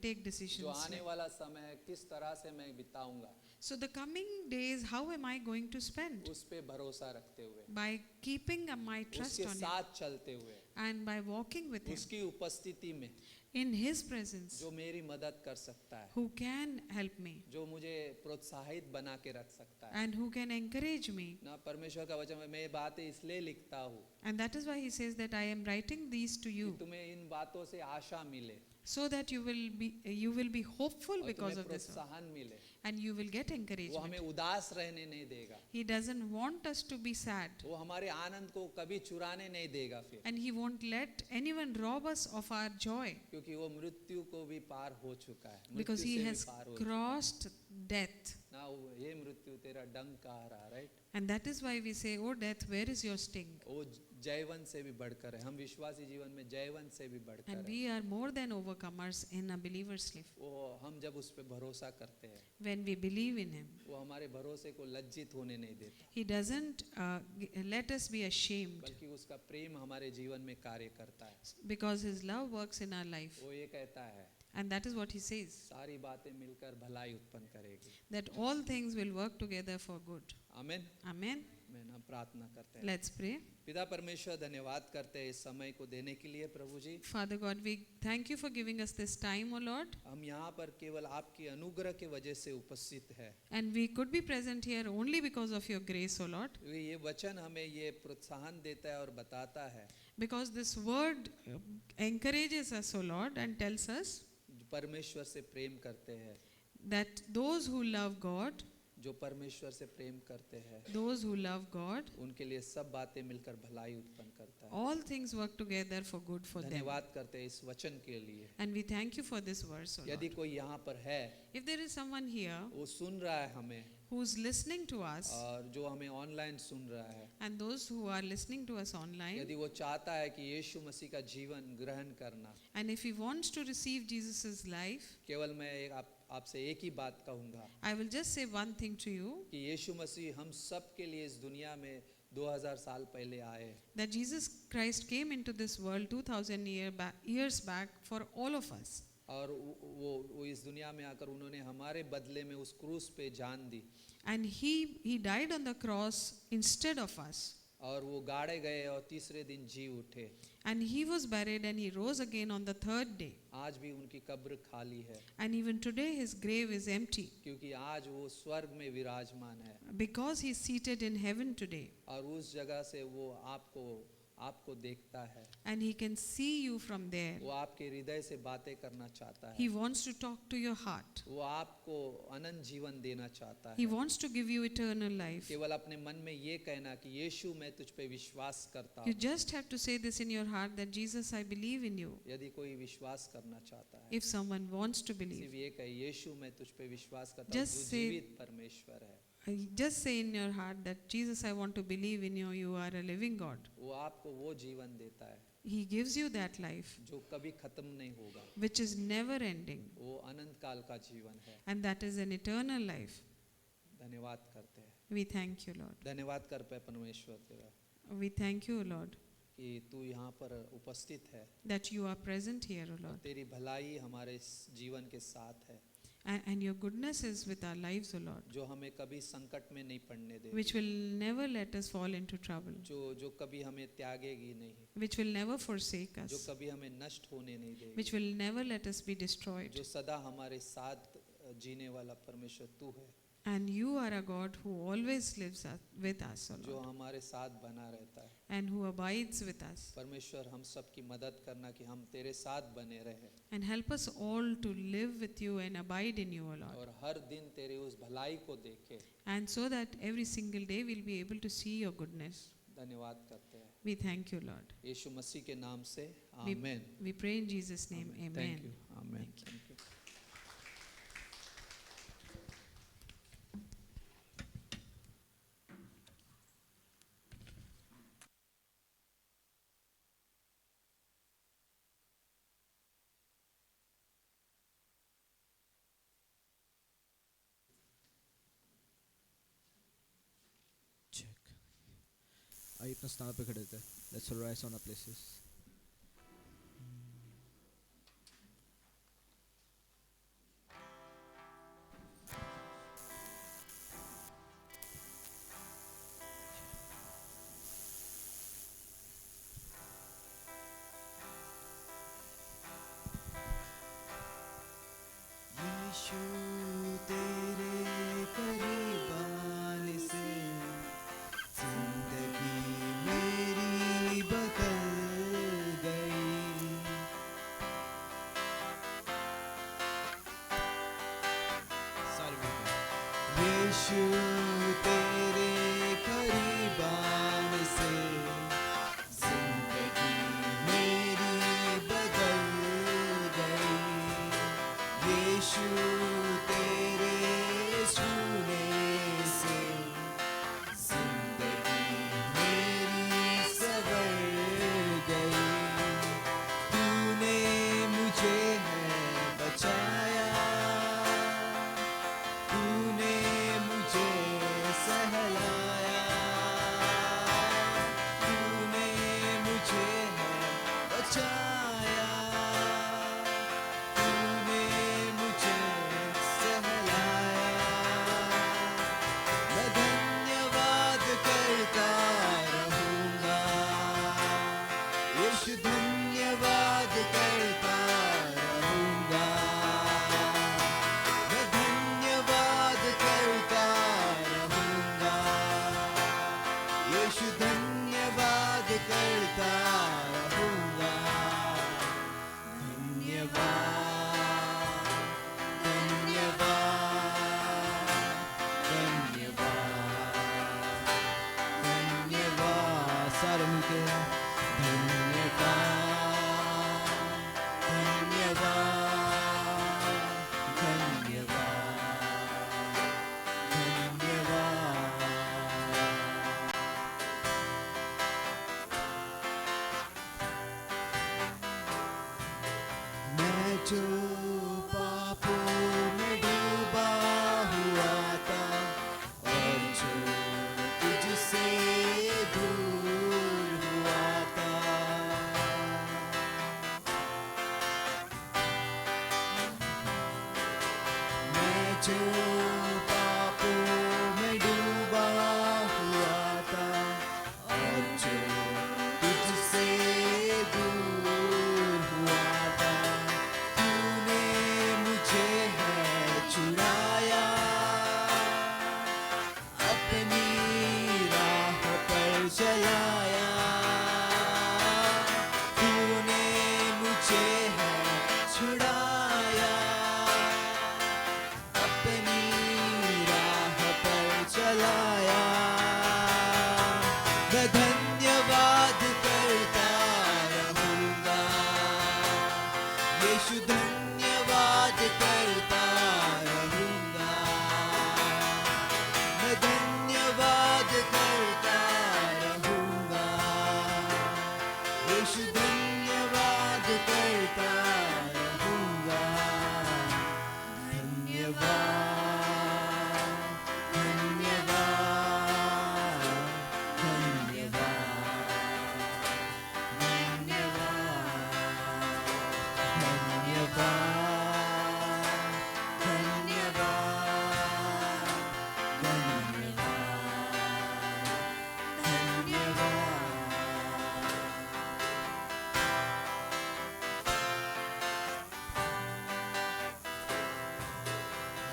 take जो decisions. आने वाला समय है, किस तरह से मैं बिताऊंगा, So the coming days, how am I going to spend? उस पे भरोसा रखते हुए, By keeping my trust उसके on Him साथ चलते हुए, and by walking with Him उसकी उपस्थिति में in His presence, जो मेरी मदद कर सकता है, who can help me जो मुझे प्रोत्साहित बना के रख सकता है. and who can encourage me. ना परमेश्वर का वचन में मैं ये बातें इसलिए लिखता हूँ And that is why He says that I am writing these to कि you, तुम्हें इन बातों से आशा मिले so that you will be hopeful और because तुम्हें of this, प्रोत्साहन मिले. and you will get वो encouragement. हमें उदास रहने नहीं देगा, He doesn't want us to be sad, वो हमारे आनंद को कभी चुराने नहीं देगा फिर, and He won't let anyone rob us of our joy, क्योंकि वो मृत्यु को भी पार हो चुका है, because मृत्यु He से has भी पार हो चुका crossed death. है. ना वो ये मृत्यु तेरा डंक कहा रहा, right? And that is why we say, oh death, where is your sting? वो जयवंत से भी बढ़कर है. हम विश्वासी जीवन में जयवंत से भी बढ़कर And है. we are more than overcomers in a believer's life. वो हम जब उस पे भरोसा करते हैं, When we believe in Him, वो हमारे भरोसे को लज्जित होने नहीं देता, He doesn't let us be ashamed, बल्कि उसका प्रेम हमारे जीवन में कार्य करता है. because His love works in our life. वो ये कहता है, And that is what He says, सारी बातें मिलकर भलाई उत्पन्न करेगी. that all things will work together for good. आमीन. Amen. मैं ना प्रार्थना करते हैं. Let's pray. पिता परमेश्वर, धन्यवाद करते हैं इस समय को देने के लिए प्रभु जी. Father God, we thank you for giving us this time, O Lord. हम यहाँ पर केवल आपकी अनुग्रह के वजह से उपस्थित है. And we could be present here only because of your grace, O Lord. ये वचन हमें ये प्रोत्साहन देता है और बताता है, Because this word encourages us, O Lord, and tells us जो परमेश्वर से प्रेम करते हैं, that those who love God, जो परमेश्वर से प्रेम करते हैं those who love God, उनके लिए सब बातें मिलकर भलाई उत्पन्न करता है। all things work together for good for them. धन्यवाद करते हैं इस वचन के लिए। And we thank you for this verse, O यदि Lord. कोई यहाँ पर है, If there is someone here वो सुन रहा है हमें, who's listening to us, और जो हमें ऑनलाइन सुन रहा है, and those who are listening to us online, यदि वो चाहता है कि यीशु मसीह का जीवन ग्रहण करना, and if he wants to receive Jesus' life, केवल मैं आपसे एक ही बात कहूँगा I will just say one thing to you, कि यीशु मसीह हम सब के लिए इस दुनिया में 2000 साल पहले आए, that Jesus Christ came into this world 2000 years back for all of us. और वो इस दुनिया में आकर उन्होंने हमारे बदले में उस क्रूस पे जान दी, And he died on the cross instead of us. और वो गाड़े गए और तीसरे दिन जी उठे। And he was buried and he rose again on the third day. आज भी उनकी कब्र खाली है, And even today his grave is empty क्योंकि आज वो स्वर्ग में विराजमान है, because he is seated in heaven today. और उस जगह से वो आपको देखता है, And he can see you from there. वो आपके हृदय से बातें करना चाहता He है, wants to talk to your heart. वो आपको अनंत जीवन देना चाहता He है। wants to give you eternal life. केवल अपने मन में ये कहना कि यीशु मैं तुझ पे विश्वास करता You हूँ। just have to say this in your heart that Jesus, I believe in you. यदि कोई विश्वास करना चाहता है, If someone wants to सिर्फ believe, ये कहे यीशु मैं तुझ पे विश्वास करता हूँ, Just तू say- जीवित परमेश्वर है। just say in your heart that Jesus, I want to believe in you. You are a living God. वो आपको वो जीवन देता है He gives you that life जो कभी खत्म नहीं होगा, which is never ending, वो अनंत काल का जीवन है। and that is an eternal life. धन्यवाद करते हैं, We thank you, Lord. धन्यवाद कर पे परमेश्वर तेरा We thank you, Lord, कि तू यहाँ पर उपस्थित है, that you are present here, O और Lord, तेरी भलाई हमारे इस जीवन के साथ है, and your goodness is with our lives, O Lord, जो हमें कभी संकट में नहीं पड़ने दे, which will never let us fall into trouble, जो कभी हमें त्यागेगी नहीं, which will never forsake जो us, कभी हमें नष्ट होने नहीं देगी, which will never let us be destroyed. जो सदा हमारे साथ जीने वाला परमेश्वर तू है, And you are a God who always lives with us, O जो Lord, हमारे साथ बना रहता है। and who abides with us. परमेश्वर हम सब की मदद करना कि हम तेरे साथ बने रहे, And help us all to live with you and abide in you, O Lord. और हर दिन तेरे उस भलाई को देखे। And so that every single day we'll be able to see your goodness. धन्यवाद करते हैं We thank you, Lord. यीशु मसीह के नाम से, We, amen. we pray in Jesus' name. Thank Amen. you, amen. Thank you. Thank you. Check. आइए अपना स्थान पे खड़े होते हैं। Let's rise on our places. यीशु तेरे करीब आने से जिंदगी मेरी बदल गई। यीशु तेरे करीब आने से जिंदगी मेरी बदल गई। यीशु तेरे छूने से जिंदगी मेरी संवर गई। तूने मुझे है बचाया, तूने मुझे सहलाया, तूने मुझे है बचाया, तूने मुझे सहलाया। मैं धन्यवाद करता रहूँगा, यीशु धन्यवाद करता रहूँगा। मैं धन्यवाद करता रहूँगा, यीशु धन्यवाद करता रहूँगा। धन्यवाद, धन्यवाद, अपनी राह पर चलाया, तूने मुझे है छुड़ाया, अपनी राह पर चलाया। मैं धन्यवाद करता रहूंगा, यीशु धन्यवाद करता रहूंगा, मैं धन्यवाद करता रहूंगा, यीशु धन्यवाद करता रहूंगा। धन्यवाद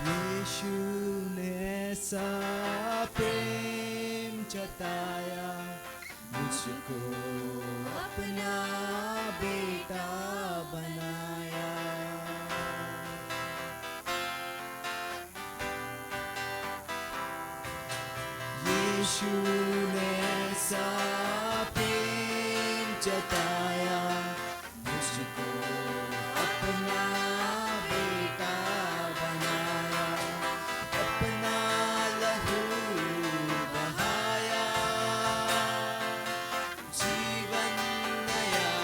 यीशु ने ऐसा प्रेम जताया, मुझको अपना बेटा बनाया। यीशु ने ऐसा प्रेम जताया, मुझको अपना बेटा बनाया, अपना लहू बहाया, जीवन नया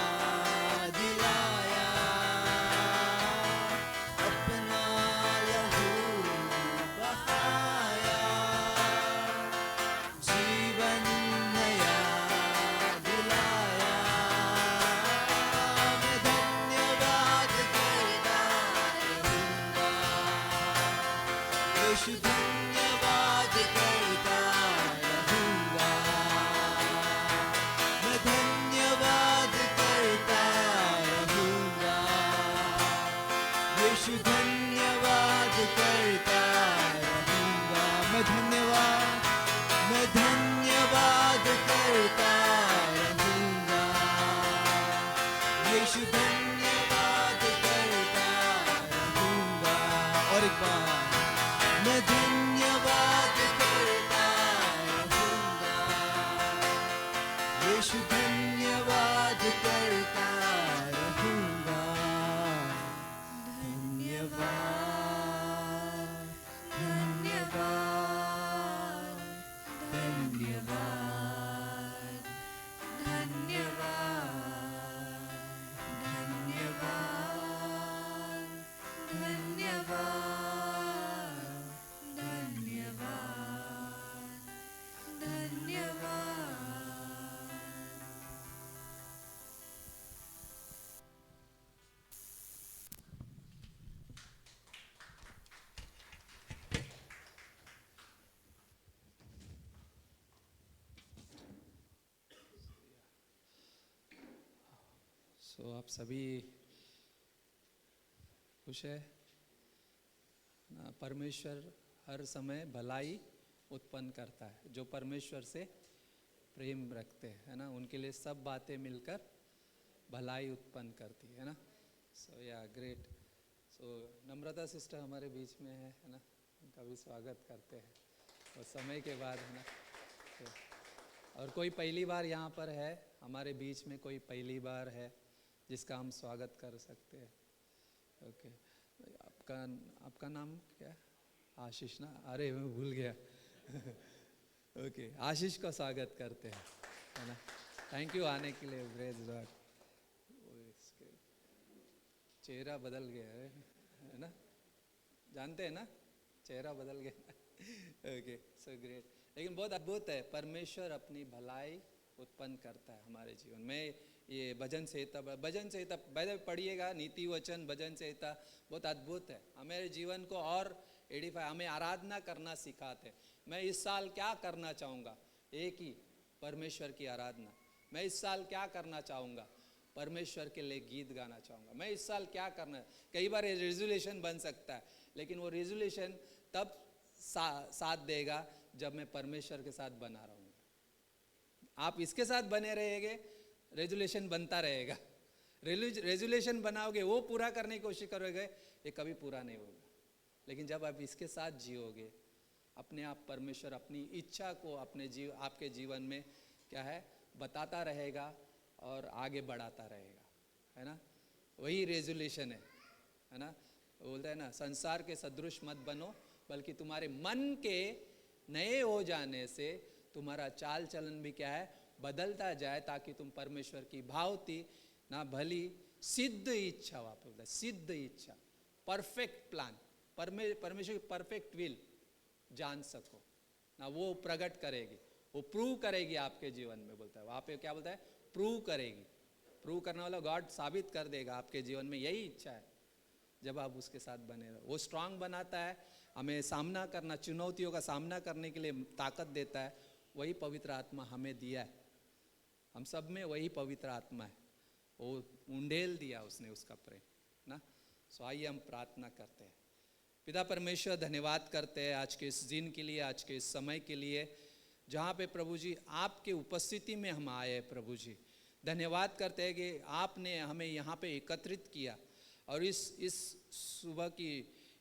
दिलाया, अपना लहू बहाया, जीवन नया दिलाया। मैं धन्यवाद करता रहूंगा, यीशु धन्यवाद करता रहूंगा, मैं धन्यवाद करता रहूंगा, यीशु धन्यवाद करता रहूंगा। मैं धन्यवाद करता रहूंगा, यीशु धन्यवाद करता रहूंगा। और एक बार मैं धन्यवाद करता रहूंगा, यीशु धन्यवाद करता रहूंगा। धन्यवाद धन्यवाद धन्यवाद धन्यवाद धन्यवाद धन्यवाद धन्यवाद धन्यवाद। सो आप सभी खुश है ना? परमेश्वर हर समय भलाई उत्पन्न करता है। जो परमेश्वर से प्रेम रखते हैं, है ना, उनके लिए सब बातें मिलकर भलाई उत्पन्न करती है ना। सो या ग्रेट। सो नम्रता सिस्टर हमारे बीच में है ना, उनका भी स्वागत करते हैं और समय के बाद, है ना। तो और कोई पहली बार यहाँ पर है हमारे बीच में, कोई पहली बार है जिसका हम स्वागत कर सकते हैं। ओके, आपका नाम क्या है? आशीष ना? अरे मैं भूल गया। ओके, आशीष का स्वागत करते हैं, है ना। थैंक यू आने के लिए। Praise God. इसके चेहरा बदल गया है ना, जानते हैं ना, चेहरा बदल गया। Okay, so great. लेकिन बहुत अद्भुत है, परमेश्वर अपनी भलाई उत्पन्न करता है हमारे जीवन में। ये भजन संहिता पढ़िएगा, नीति वचन भजन संहिता बहुत अद्भुत है। हमारे जीवन को और एडिफाई, हमें आराधना करना सिखाते। मैं इस साल क्या करना चाहूँगा? एक ही, परमेश्वर की आराधना। मैं इस साल क्या करना चाहूँगा? परमेश्वर के लिए गीत गाना चाहूँगा। मैं इस साल क्या करना, कई बार रेजोल्यूशन बन सकता है, लेकिन वो रेजोल्यूशन तब साथ देगा जब मैं परमेश्वर के साथ बना रहूँगा। आप इसके साथ बने रहेंगे, रेजुलेशन बनता रहेगा। रेजुलेशन बनाओगे, वो पूरा करने की कोशिश करोगे, ये कभी पूरा नहीं होगा। लेकिन जब आप इसके साथ जियोगे, अपने आप परमेश्वर अपनी इच्छा को आपके जीवन में क्या है बताता रहेगा और आगे बढ़ाता रहेगा, है ना। वही रेजुलेशन है ना। बोलते हैं ना, संसार के सदृश मत बनो, बल्कि तुम्हारे मन के नए हो जाने से तुम्हारा चाल चलन भी क्या है बदलता जाए, ताकि तुम परमेश्वर की भावती ना भली सिद्ध इच्छा, वापस सिद्ध इच्छा, परफेक्ट प्लान, परमेश्वर की परफेक्ट विल जान सको ना। वो प्रकट करेगी, वो प्रूव करेगी आपके जीवन में। बोलता है वहाँ पे क्या बोलता है, प्रूव करेगी। प्रूव करने वाला गॉड साबित कर देगा आपके जीवन में। यही इच्छा है जब आप उसके साथ बने रहो। वो स्ट्रांग बनाता है, हमें सामना करना, चुनौतियों का सामना करने के लिए ताकत देता है। वही पवित्र आत्मा हमें दिया है, हम सब में वही पवित्र आत्मा है। वो उंडेल दिया उसने उसका प्रेम ना। सो आइए हम प्रार्थना करते हैं। पिता परमेश्वर, धन्यवाद करते हैं आज के इस दिन के लिए, आज के इस समय के लिए, जहाँ पे प्रभु जी आपके उपस्थिति में हम आए हैं। प्रभु जी धन्यवाद करते हैं कि आपने हमें यहाँ पे एकत्रित किया, और इस सुबह की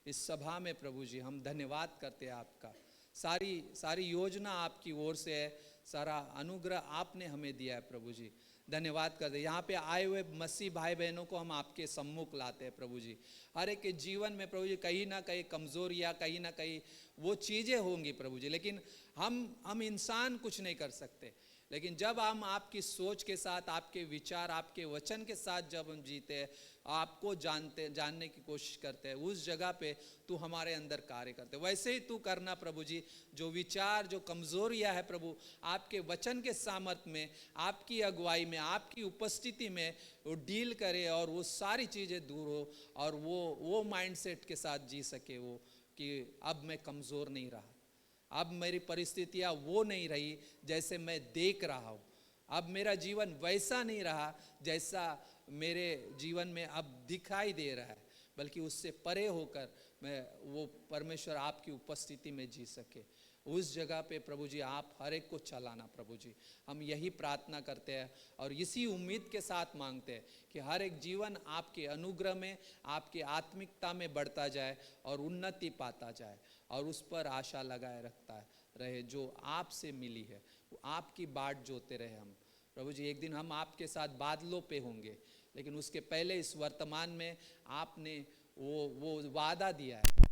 इस सभा में प्रभु जी हम धन्यवाद करते हैं आपका। सारी योजना आपकी ओर से है, सारा अनुग्रह आपने हमें दिया है प्रभु जी। धन्यवाद करते हैं। यहाँ पे आए हुए मसीह भाई बहनों को हम आपके सम्मुख लाते हैं प्रभु जी। हर एक के जीवन में प्रभु जी कहीं ना कहीं कमजोरियाँ, कहीं ना कहीं वो चीज़ें होंगी प्रभु जी, लेकिन हम इंसान कुछ नहीं कर सकते। लेकिन जब हम आपकी सोच के साथ, आपके विचार, आपके वचन के साथ जब हम जीते हैं, आपको जानने की कोशिश करते हैं, उस जगह पे तू हमारे अंदर कार्य करते। वैसे ही तू करना प्रभु जी। जो विचार, जो कमजोरियां है प्रभु, आपके वचन के सामर्थ्य में, आपकी अगुवाई में, आपकी उपस्थिति में वो डील करे, और वो सारी चीज़ें दूर हो, और वो माइंडसेट के साथ जी सके वो, कि अब मैं कमज़ोर नहीं रहा, अब मेरी परिस्थितियाँ वो नहीं रही जैसे मैं देख रहा हूँ, अब मेरा जीवन वैसा नहीं रहा जैसा मेरे जीवन में अब दिखाई दे रहा है, बल्कि उससे परे होकर मैं वो परमेश्वर आपकी उपस्थिति में जी सके। उस जगह पे प्रभु जी आप हर एक को चलाना प्रभु जी। हम यही प्रार्थना करते हैं और इसी उम्मीद के साथ मांगते हैं कि हर एक जीवन आपके अनुग्रह में, आपकी आत्मिकता में बढ़ता जाए और उन्नति पाता जाए, और उस पर आशा लगाए रखता रहे जो आपसे मिली है, वो आपकी बाट जोते रहे हम प्रभु जी। एक दिन हम आपके साथ बादलों पे होंगे, लेकिन उसके पहले इस वर्तमान में आपने वो वादा दिया है।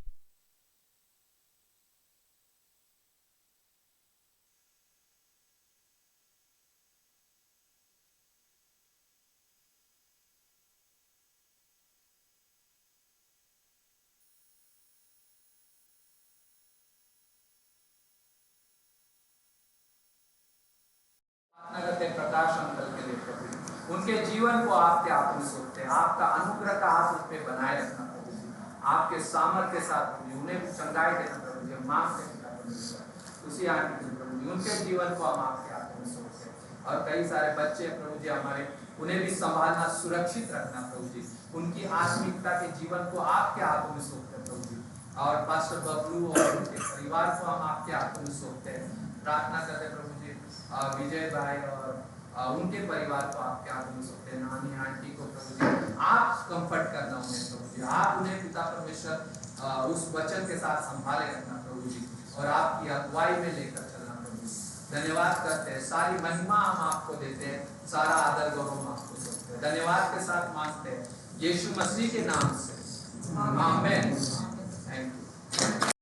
करते प्रकाश अंकल के लिए प्रभु, उनके जीवन को आपके हाथ में सौंपते हैं। आपका अनुग्रह का हाथ उस पर बनाए रखना प्रभु जी, आपके सामर्थ्य के साथ प्रभु जी उन्हें चंगाई देना प्रभु जी। मांगते हैं उसी आंटी प्रभु जी, उनके जीवन को हम आपके हाथ में सौंपते हैं। और कई सारे बच्चे प्रभु जी हमारे, उन्हें भी संभालना, सुरक्षित रखना प्रभु जी। उनकी आत्मिकता के जीवन को आपके हाथों में सौंपते हैं प्रभु जी। और पास्टर बबलू और उनके परिवार को हम आपके हाथों में सौंपते हैं। प्रार्थना करते हैं प्रभु जी विजय भाई और उनके परिवार को आपके हाथों में सौंपते हैं। नानी आंटी को प्रभु जी आप कंफर्ट करना उन्हें प्रभु जी, आप उन्हें पिता परमेश्वर उस वचन के साथ संभाले रखना प्रभु जी, और आपकी अगुवाई में लेकर चलना प्रभु जी। धन्यवाद करते हैं, सारी महिमा हम आपको देते हैं, सारा आदर गौरव हम आपको सौंपते हैं। धन्यवाद के साथ मांगते हैं यीशु मसीह के नाम से, आमीन।